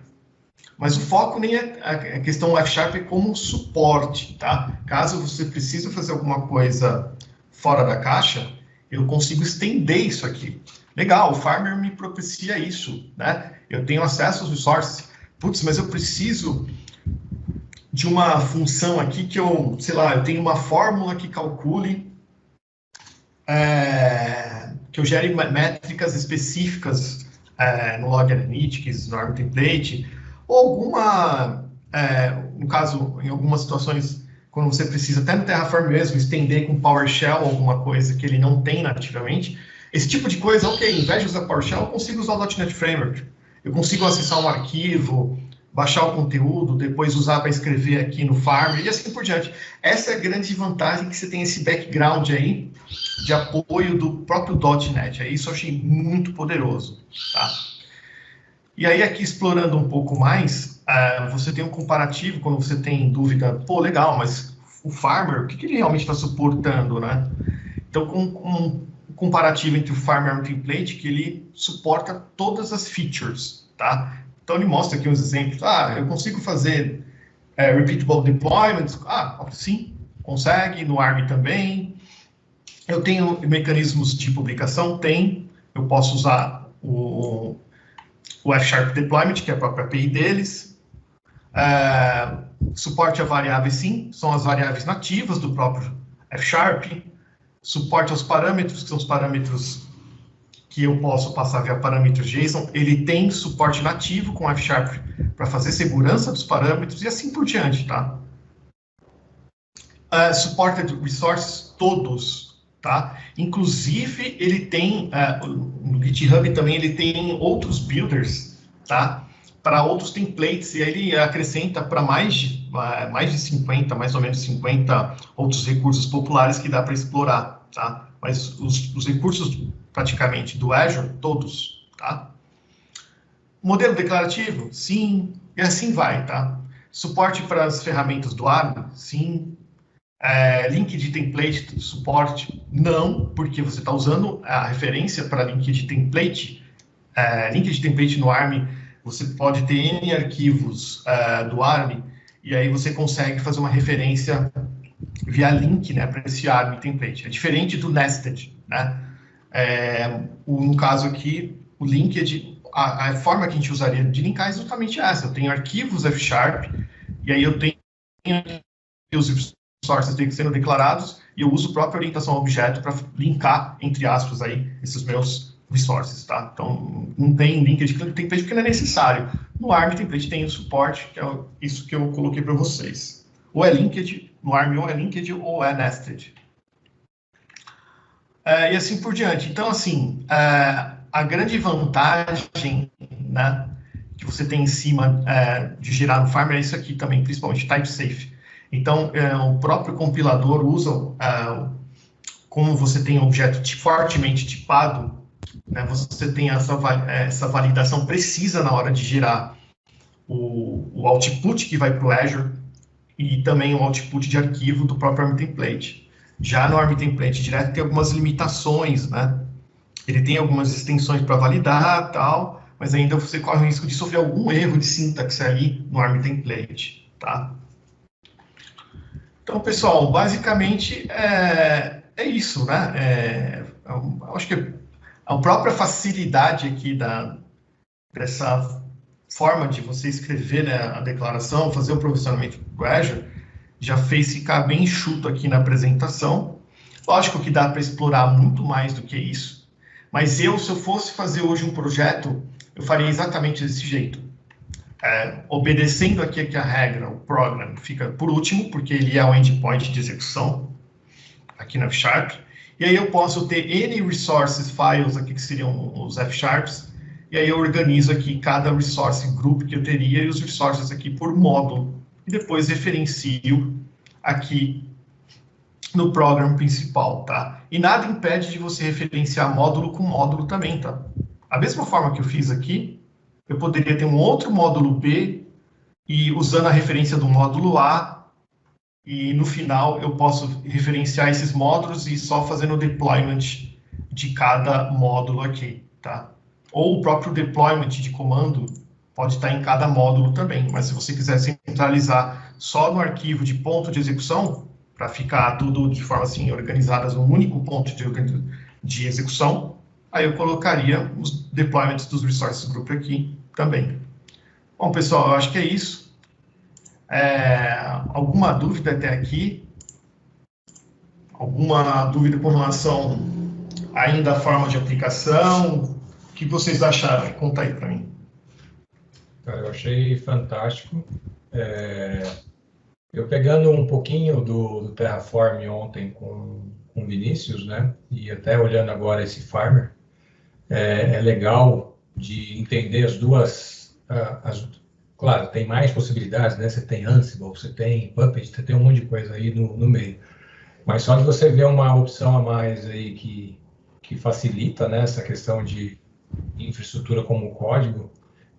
Mas o foco nem é a questão F# é como suporte, tá? Caso você precise fazer alguma coisa fora da caixa, eu consigo estender isso aqui. Legal, o Farmer me propicia isso, né? Eu tenho acesso aos resources. Putz, mas eu preciso de uma função aqui que eu, sei lá, eu tenho uma fórmula que calcule, que eu gere métricas específicas no Log Analytics, no ARM Template, ou alguma, no caso, em algumas situações, quando você precisa, até no Terraform mesmo, estender com PowerShell alguma coisa que ele não tem nativamente, esse tipo de coisa, ok, em vez de usar PowerShell, eu consigo usar o .NET Framework. Eu consigo acessar um arquivo, baixar o conteúdo, depois usar para escrever aqui no Farmer e assim por diante. Essa é a grande vantagem, que você tem esse background aí de apoio do próprio .NET. Isso eu achei muito poderoso, tá? E aí, aqui explorando um pouco mais, você tem um comparativo, quando você tem dúvida, pô, legal, mas o Farmer, o que ele realmente está suportando, né? Então, com um comparativo entre o Farmer e o Template, que ele suporta todas as features, tá? Então, ele mostra aqui uns exemplos. Eu consigo fazer repeatable deployments? Sim, consegue. No ARM também. Eu tenho mecanismos de publicação? Tem. Eu posso usar o F# Deployment, que é a própria API deles. Suporte a variáveis, sim. São as variáveis nativas do próprio F#. Suporte aos parâmetros, que são os parâmetros que eu posso passar via parâmetros JSON. Ele tem suporte nativo com F# para fazer segurança dos parâmetros e assim por diante, tá? Supported resources todos, tá? Inclusive, ele tem, no GitHub também, ele tem outros builders, tá? Para outros templates, e aí ele acrescenta para mais de 50, mais ou menos 50 outros recursos populares que dá para explorar, tá? Mas os recursos, praticamente, do Azure, todos, tá? Modelo declarativo? Sim. E assim vai, tá? Suporte para as ferramentas do ARM? Sim. Link de template, suporte? Não, porque você está usando a referência para link de template. Link de template no ARM, você pode ter N arquivos do ARM, e aí você consegue fazer uma referência via link, né, para esse ARM template. É diferente do nested, né? No caso aqui, o linked, a forma que a gente usaria de linkar é exatamente essa. Eu tenho arquivos F#, e aí eu tenho os resources sendo declarados, e eu uso a própria orientação ao objeto para linkar, entre aspas, aí, esses meus resources, tá? Então, não tem linked template porque não é necessário. No ARM template tem o suporte, que é isso que eu coloquei para vocês. Ou é linked, no ARM ou é linked ou é nested. E assim por diante. Então, assim, a grande vantagem, né, que você tem em cima de girar no Farmer é isso aqui também, principalmente type safe. Então, o próprio compilador usa, como você tem um objeto fortemente tipado, né, você tem essa validação precisa na hora de gerar o output que vai para o Azure e também o output de arquivo do próprio ARM Template. Já no ARM Template direto tem algumas limitações, né? Ele tem algumas extensões para validar, tal, mas ainda você corre o risco de sofrer algum erro de sintaxe ali no ARM Template, tá? Então, pessoal, basicamente é isso, né? Eu acho que a própria facilidade aqui dessa forma de você escrever, né, a declaração, fazer o provisionamento do Azure, já fez ficar bem enxuto aqui na apresentação. Lógico que dá para explorar muito mais do que isso, mas se eu fosse fazer hoje um projeto, eu faria exatamente desse jeito. Obedecendo aqui a regra, o program fica por último, porque ele é o endpoint de execução aqui na F#, e aí eu posso ter N resources files aqui, que seriam os F#, e aí eu organizo aqui cada resource group que eu teria e os resources aqui por módulo, e depois referencio aqui no program principal, tá? E nada impede de você referenciar módulo com módulo também, tá? A mesma forma que eu fiz aqui, eu poderia ter um outro módulo B e usando a referência do módulo A, e no final eu posso referenciar esses módulos e só fazendo o deployment de cada módulo aqui, tá? Ou o próprio deployment de comando pode estar em cada módulo também, mas se você quiser centralizar só no arquivo de ponto de execução, para ficar tudo de forma assim organizada num único ponto de execução, aí eu colocaria os deployments dos resources group aqui também. Bom, pessoal, eu acho que é isso. Alguma dúvida até aqui? Alguma dúvida com relação ainda à forma de aplicação? O que vocês acharam? Conta aí para mim. Cara, eu achei fantástico. Eu pegando um pouquinho do Terraform ontem com o Vinícius, né? E até olhando agora esse Farmer, é legal de entender as duas... claro, tem mais possibilidades, né? Você tem Ansible, você tem Puppet, você tem um monte de coisa aí no meio. Mas só de você ver uma opção a mais aí que facilita, né, essa questão de infraestrutura como código,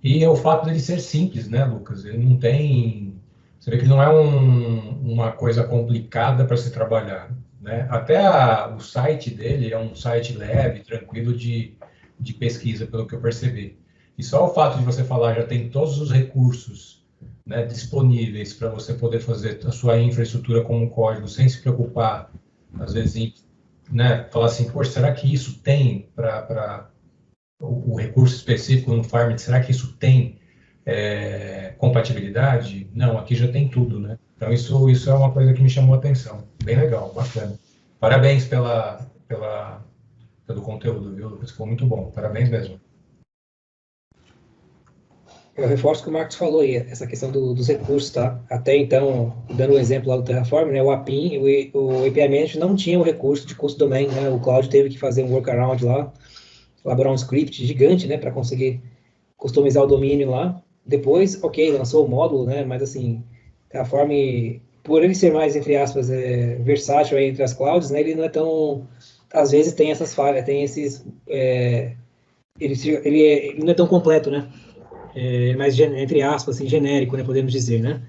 e o fato dele ser simples, né, Lucas? Ele não tem... Você vê que não é uma coisa complicada para se trabalhar, né? Até o site dele é um site leve, tranquilo de pesquisa, pelo que eu percebi. E só o fato de você falar, já tem todos os recursos, né, disponíveis para você poder fazer a sua infraestrutura como código, sem se preocupar, às vezes, né, falar assim, poxa, será que isso tem para o recurso específico no Farm, será que isso tem compatibilidade? Não, aqui já tem tudo, né? Então isso é uma coisa que me chamou a atenção. Bem legal, bacana. Parabéns pelo conteúdo, viu, Lucas? Ficou muito bom. Parabéns mesmo. Eu reforço o que o Marcos falou aí, essa questão dos recursos, tá? Até então, dando um exemplo lá do Terraform, né, o API, o API Manager não tinha o recurso de custom domain, né? O Cloud teve que fazer um workaround lá, elaborar um script gigante, né, para conseguir customizar o domínio lá. Depois, ok, lançou o módulo, né, mas assim, Terraform, por ele ser mais, entre aspas, versátil entre as clouds, né, ele não é tão, às vezes tem essas falhas, tem esses, ele não é tão completo, né, mais, entre aspas, assim, genérico, né, podemos dizer, né.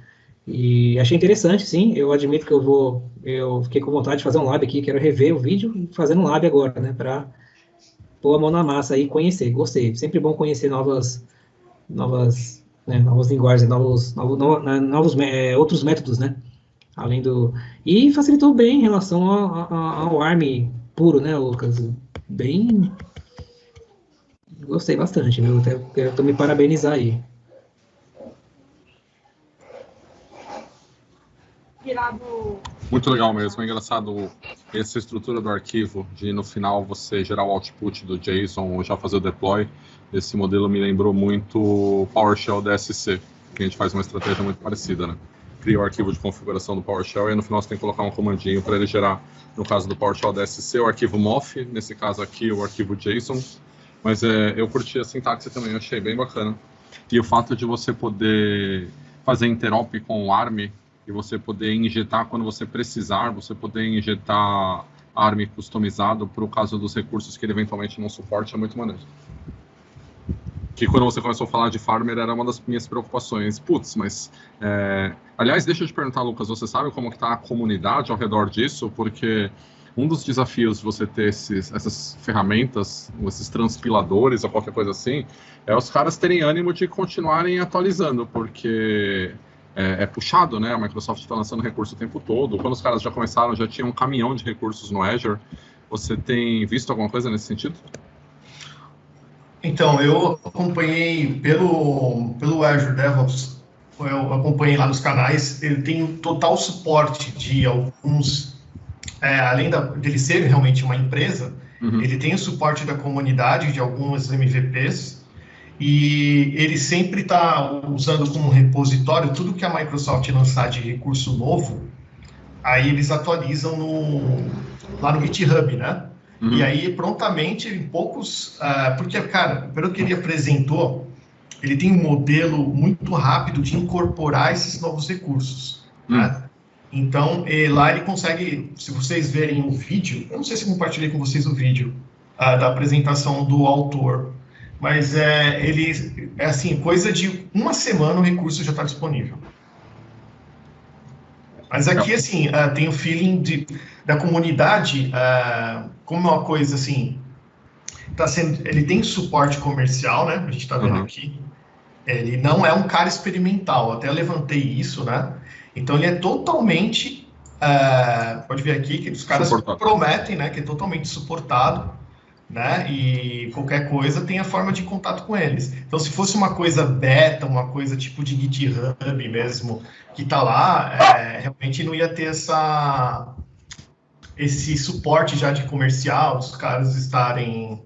E achei interessante, sim, eu admito que eu fiquei com vontade de fazer um lab aqui, quero rever o vídeo e fazer um lab agora, né, para pôr a mão na massa aí e conhecer, gostei. Sempre bom conhecer novas linguagens, outros métodos, né? Além do... E facilitou bem em relação ao ARM puro, né, Lucas? Bem... Gostei bastante, viu? Até quero também parabenizar aí. Muito legal mesmo, é engraçado essa estrutura do arquivo, de no final você gerar o output do JSON ou já fazer o deploy. Esse modelo me lembrou muito o PowerShell DSC, que a gente faz uma estratégia muito parecida, né? Cria o arquivo de configuração do PowerShell e no final você tem que colocar um comandinho para ele gerar, no caso do PowerShell DSC, o arquivo MOF, nesse caso aqui o arquivo JSON. Mas eu curti a sintaxe também, achei bem bacana. E o fato de você poder fazer interop com o ARM, e você poder injetar quando você precisar, você poder injetar ARM customizado para o caso dos recursos que ele eventualmente não suporte, é muito maneiro. Que quando você começou a falar de Farmer era uma das minhas preocupações. Putz, mas... Aliás, deixa eu te perguntar, Lucas, você sabe como que está a comunidade ao redor disso? Porque um dos desafios de você ter essas ferramentas, esses transpiladores ou qualquer coisa assim, é os caras terem ânimo de continuarem atualizando, porque... É puxado, né? A Microsoft está lançando recurso o tempo todo. Quando os caras já começaram, já tinha um caminhão de recursos no Azure. Você tem visto alguma coisa nesse sentido? Então, eu acompanhei pelo Azure DevOps, eu acompanhei lá nos canais, ele tem total suporte de alguns, além dele ser realmente uma empresa, ele tem o suporte da comunidade de alguns MVPs, e ele sempre está usando como repositório tudo que a Microsoft lançar de recurso novo, aí eles atualizam lá no GitHub, né? E aí, prontamente, em poucos... porque, cara, pelo que ele apresentou, ele tem um modelo muito rápido de incorporar esses novos recursos, né? Então, lá ele consegue, se vocês verem o vídeo, eu não sei se eu compartilhei com vocês o vídeo da apresentação do autor, mas assim, coisa de uma semana o recurso já está disponível. Mas aqui, assim, tem o feeling da comunidade, como é uma coisa, assim, ele tem suporte comercial, né? A gente está vendo aqui. Ele não é um cara experimental, até levantei isso, né? Então ele é totalmente, pode ver aqui que os caras prometem, né, que é totalmente suportado, né? E qualquer coisa tem a forma de contato com eles. Então se fosse uma coisa beta, uma coisa tipo de GitHub mesmo, que tá lá, realmente não ia ter esse suporte já de comercial, os caras estarem,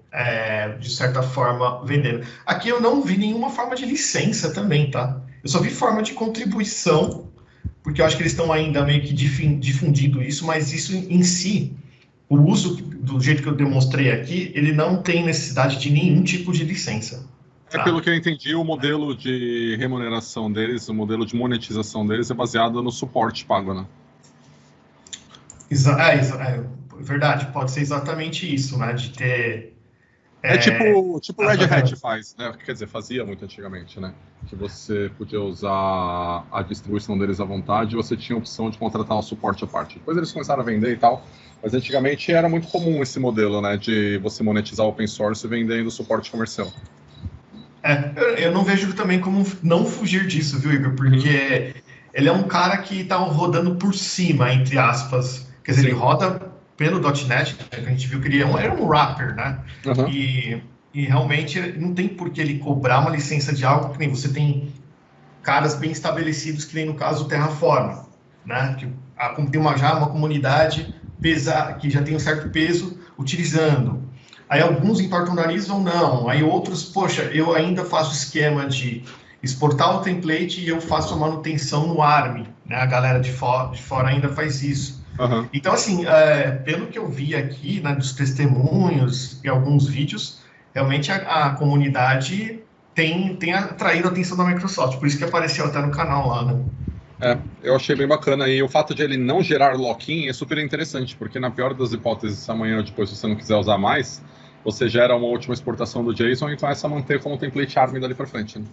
de certa forma, vendendo. Aqui eu não vi nenhuma forma de licença também, tá? Eu só vi forma de contribuição, porque eu acho que eles estão ainda meio que difundindo isso, mas isso em si, o uso do jeito que eu demonstrei aqui, ele não tem necessidade de nenhum tipo de licença. Tá? Pelo que eu entendi, o modelo de remuneração deles, o modelo de monetização deles é baseado no suporte pago, né? Verdade, pode ser exatamente isso, né? De ter. Tipo o Red Hat faz, né? Quer dizer, fazia muito antigamente, né? Que você podia usar a distribuição deles à vontade e você tinha a opção de contratar um suporte à parte. Depois eles começaram a vender e tal, mas antigamente era muito comum esse modelo, né? De você monetizar open source vendendo suporte comercial. Eu não vejo também como não fugir disso, viu, Igor? Porque ele é um cara que está rodando por cima, entre aspas. Quer dizer, ele roda pelo .NET, a gente viu que ele era um wrapper, né? Uhum. E realmente não tem por que ele cobrar uma licença de algo que nem você tem caras bem estabelecidos, que nem no caso o Terraform, né? Que tem já uma comunidade que já tem um certo peso utilizando. Aí alguns entortam o nariz ou não. Aí outros, poxa, eu ainda faço esquema de exportar o template e eu faço a manutenção no ARM, né? A galera de fora ainda faz isso. Uhum. Então, assim, pelo que eu vi aqui, né, dos testemunhos e alguns vídeos, realmente a comunidade tem atraído a atenção da Microsoft, por isso que apareceu até no canal lá, né? Eu achei bem bacana, e o fato de ele não gerar lock-in é super interessante, porque na pior das hipóteses, amanhã ou depois, se você não quiser usar mais, você gera uma última exportação do JSON e começa a manter como template ARM dali para frente, né?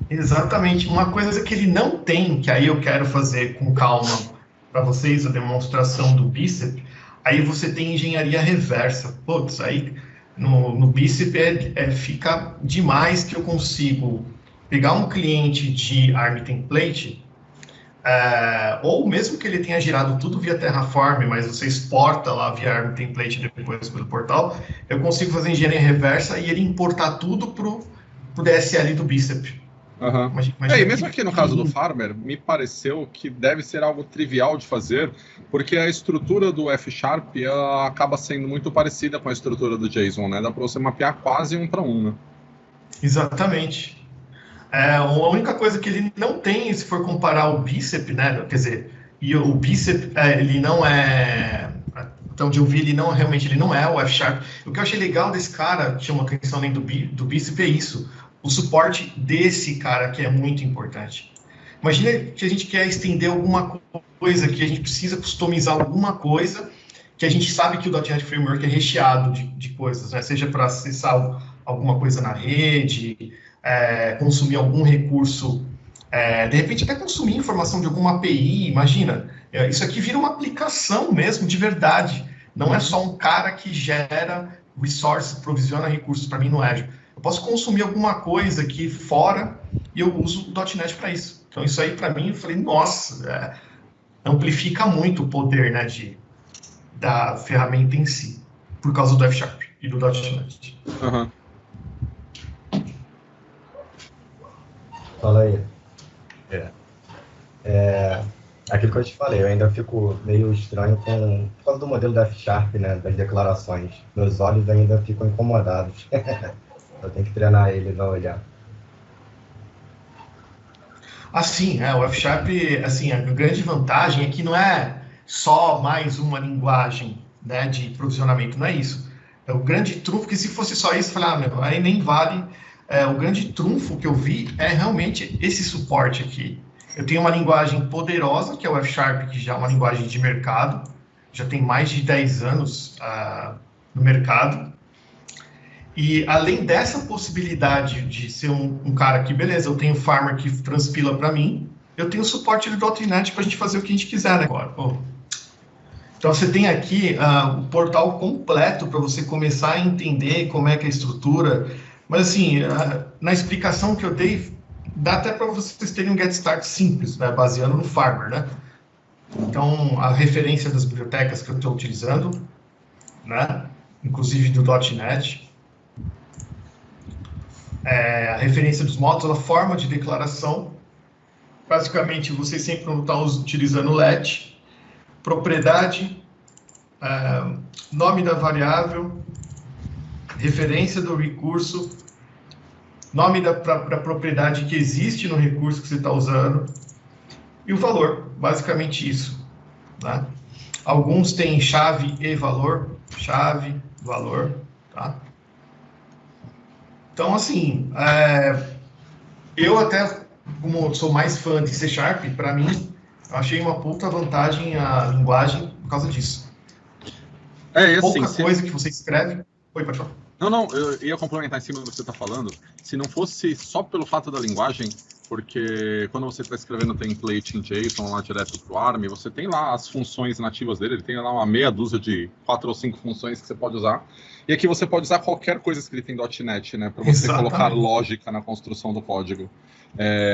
Exatamente. Uma coisa que ele não tem, que aí eu quero fazer com calma para vocês, a demonstração do Bicep, aí você tem engenharia reversa. Putz, aí no Bicep fica demais que eu consigo pegar um cliente de ARM template, ou mesmo que ele tenha gerado tudo via Terraform, mas você exporta lá via ARM template depois pelo portal, eu consigo fazer engenharia reversa e ele importar tudo pro DSL do Bicep. Uhum. E mesmo aqui no caso do Farmer, me pareceu que deve ser algo trivial de fazer, porque a estrutura do F# acaba sendo muito parecida com a estrutura do JSON, né? Dá para você mapear quase 1 para 1, né? Exatamente. A única coisa que ele não tem, se for comparar o Bicep, né? Quer dizer, e o Bicep, ele não é... Então, onde eu vi, ele não é o F#. O que eu achei legal desse cara, que chamou atenção além do Bicep, é isso. O suporte desse cara que é muito importante. Imagina que a gente quer estender alguma coisa, que a gente precisa customizar alguma coisa, que a gente sabe que o .NET Framework é recheado de coisas, né? Seja para acessar alguma coisa na rede, consumir algum recurso, de repente até consumir informação de alguma API, imagina. Isso aqui vira uma aplicação mesmo, de verdade. Não é só um cara que gera resources, provisiona recursos para mim no Azure. Eu posso consumir alguma coisa aqui fora e eu uso o .NET para isso. Então, isso aí, para mim, eu falei, nossa, amplifica muito o poder, né, da ferramenta em si, por causa do F# e do .NET. Uhum. Fala aí. Aquilo que eu te falei, eu ainda fico meio estranho por causa do modelo da F#, né, das declarações. Meus olhos ainda ficam incomodados. Eu tenho que treinar ele, dar uma olhada. Assim, o F#, assim, a grande vantagem é que não é só mais uma linguagem, né, de provisionamento, não é isso. É o grande trunfo, que se fosse só isso, eu falei, aí nem vale. O grande trunfo que eu vi é realmente esse suporte aqui. Eu tenho uma linguagem poderosa, que é o F#, que já é uma linguagem de mercado, já tem mais de 10 anos no mercado. E além dessa possibilidade de ser um cara que, beleza, eu tenho Farmer que transpila para mim, eu tenho suporte do .NET para a gente fazer o que a gente quiser, né, agora. Então você tem aqui o portal completo para você começar a entender como é que é a estrutura. Mas assim, na explicação que eu dei, dá até para vocês terem um get start simples, né, baseando no Farmer, né? Então, a referência das bibliotecas que eu estou utilizando, né, inclusive do .NET, a referência dos módulos, a forma de declaração, basicamente, vocês sempre vão estar utilizando let, propriedade, nome da variável, referência do recurso, nome da propriedade que existe no recurso que você está usando e o valor, basicamente isso, né? Alguns têm chave e valor, chave, valor, tá? Então, assim, eu até, como sou mais fã de C#, para mim, eu achei uma puta vantagem a linguagem por causa disso. E assim, pouca coisa que você escreve... Oi, pode falar. Não, eu ia complementar em cima do que você está falando. Se não fosse só pelo fato da linguagem, porque quando você está escrevendo template em JSON lá direto para o ARM, você tem lá as funções nativas dele, ele tem lá uma meia dúzia de 4 ou 5 funções que você pode usar. E aqui você pode usar qualquer coisa escrita em .NET, né, para você colocar lógica na construção do código.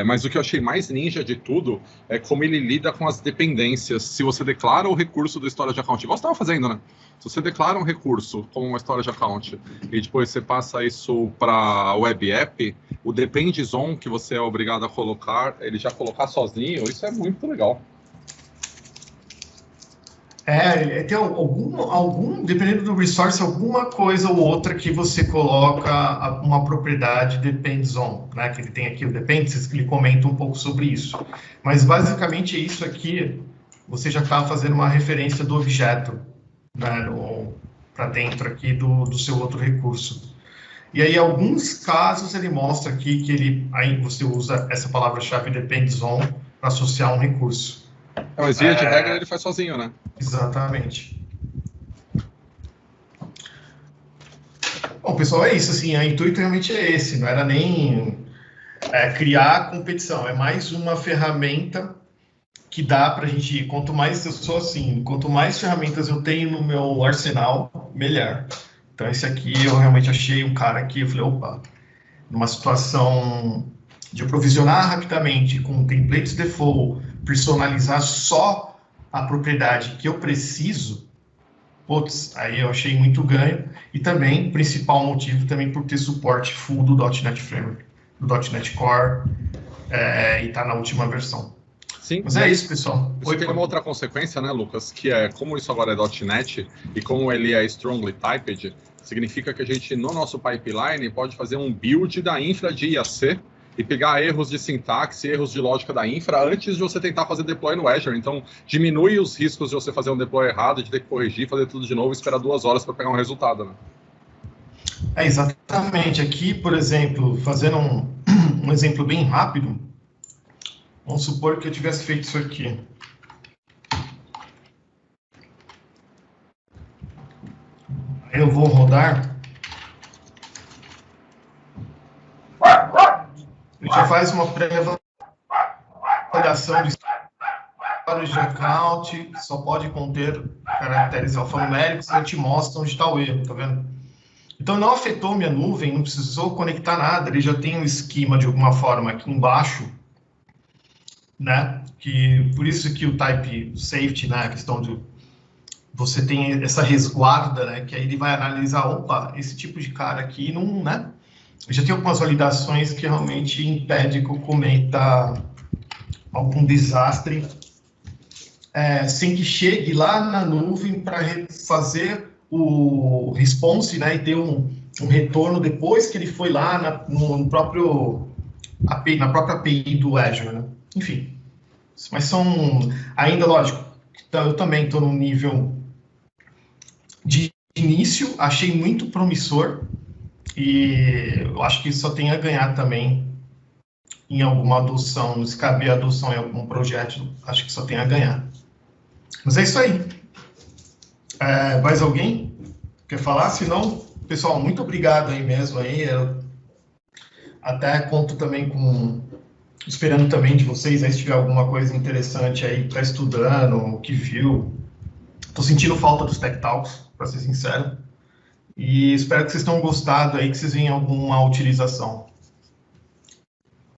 Mas o que eu achei mais ninja de tudo é como ele lida com as dependências. Se você declara o recurso do storage account, igual você estava fazendo, né? Se você declara um recurso como uma storage account e depois você passa isso para web app, o depends on que você é obrigado a colocar, ele já colocar sozinho, isso é muito legal. Tem dependendo do resource, alguma coisa ou outra que você coloca uma propriedade depends on, né? Que ele tem aqui o depends, que ele comenta um pouco sobre isso. Mas basicamente isso aqui, você já está fazendo uma referência do objeto, né, para dentro aqui do seu outro recurso. E aí, em alguns casos, ele mostra aqui que aí você usa essa palavra-chave depends on para associar um recurso. Mas via de regra ele faz sozinho, né? Exatamente. Bom, pessoal, é isso. Assim, o intuito realmente é esse. Não era nem criar competição. É mais uma ferramenta que dá para a gente... Quanto mais ferramentas eu tenho no meu arsenal, melhor. Então, esse aqui eu realmente achei um cara que eu falei, opa, numa situação de aprovisionar rapidamente com templates default, personalizar só a propriedade que eu preciso, putz, aí eu achei muito ganho. E também, principal motivo, também por ter suporte full do .NET Framework, do .NET Core, e tá na última versão. Sim. Mas é isso, pessoal. Isso tem uma outra consequência, né, Lucas, que é, como isso agora é .NET, e como ele é strongly typed, significa que a gente, no nosso pipeline, pode fazer um build da infra de IAC, e pegar erros de sintaxe, erros de lógica da infra, antes de você tentar fazer deploy no Azure. Então, diminui os riscos de você fazer um deploy errado, de ter que corrigir, fazer tudo de novo e esperar 2 horas para pegar um resultado, né? Exatamente. Aqui, por exemplo, fazendo um exemplo bem rápido, vamos supor que eu tivesse feito isso aqui. Aí eu vou rodar. Ele já faz uma pré-avaliação de storage account, que só pode conter caracteres alfanuméricos, e te mostra onde está o erro, tá vendo? Então, não afetou minha nuvem, não precisou conectar nada, ele já tem um esquema de alguma forma aqui embaixo, né? Por isso que o type safety, né? A questão de você tem essa resguarda, né? Que aí ele vai analisar, opa, esse tipo de cara aqui não, né? Já tem algumas validações que realmente impedem que eu cometa algum desastre sem que chegue lá na nuvem para fazer o response, né, e ter um retorno depois que ele foi lá na própria API do Azure, né? Enfim, mas ainda, lógico, eu também estou num nível de início, achei muito promissor, e eu acho que só tem a ganhar também em alguma adoção, se caber adoção em algum projeto, acho que só tem a ganhar. Mas é isso aí. Mais alguém quer falar? Se não, pessoal, muito obrigado aí mesmo. Eu até conto também esperando também de vocês, aí se tiver alguma coisa interessante aí, tá estudando, o que viu. Tô sentindo falta dos Tech Talks, para ser sincero. E espero que vocês tenham gostado aí, que vocês venham alguma utilização.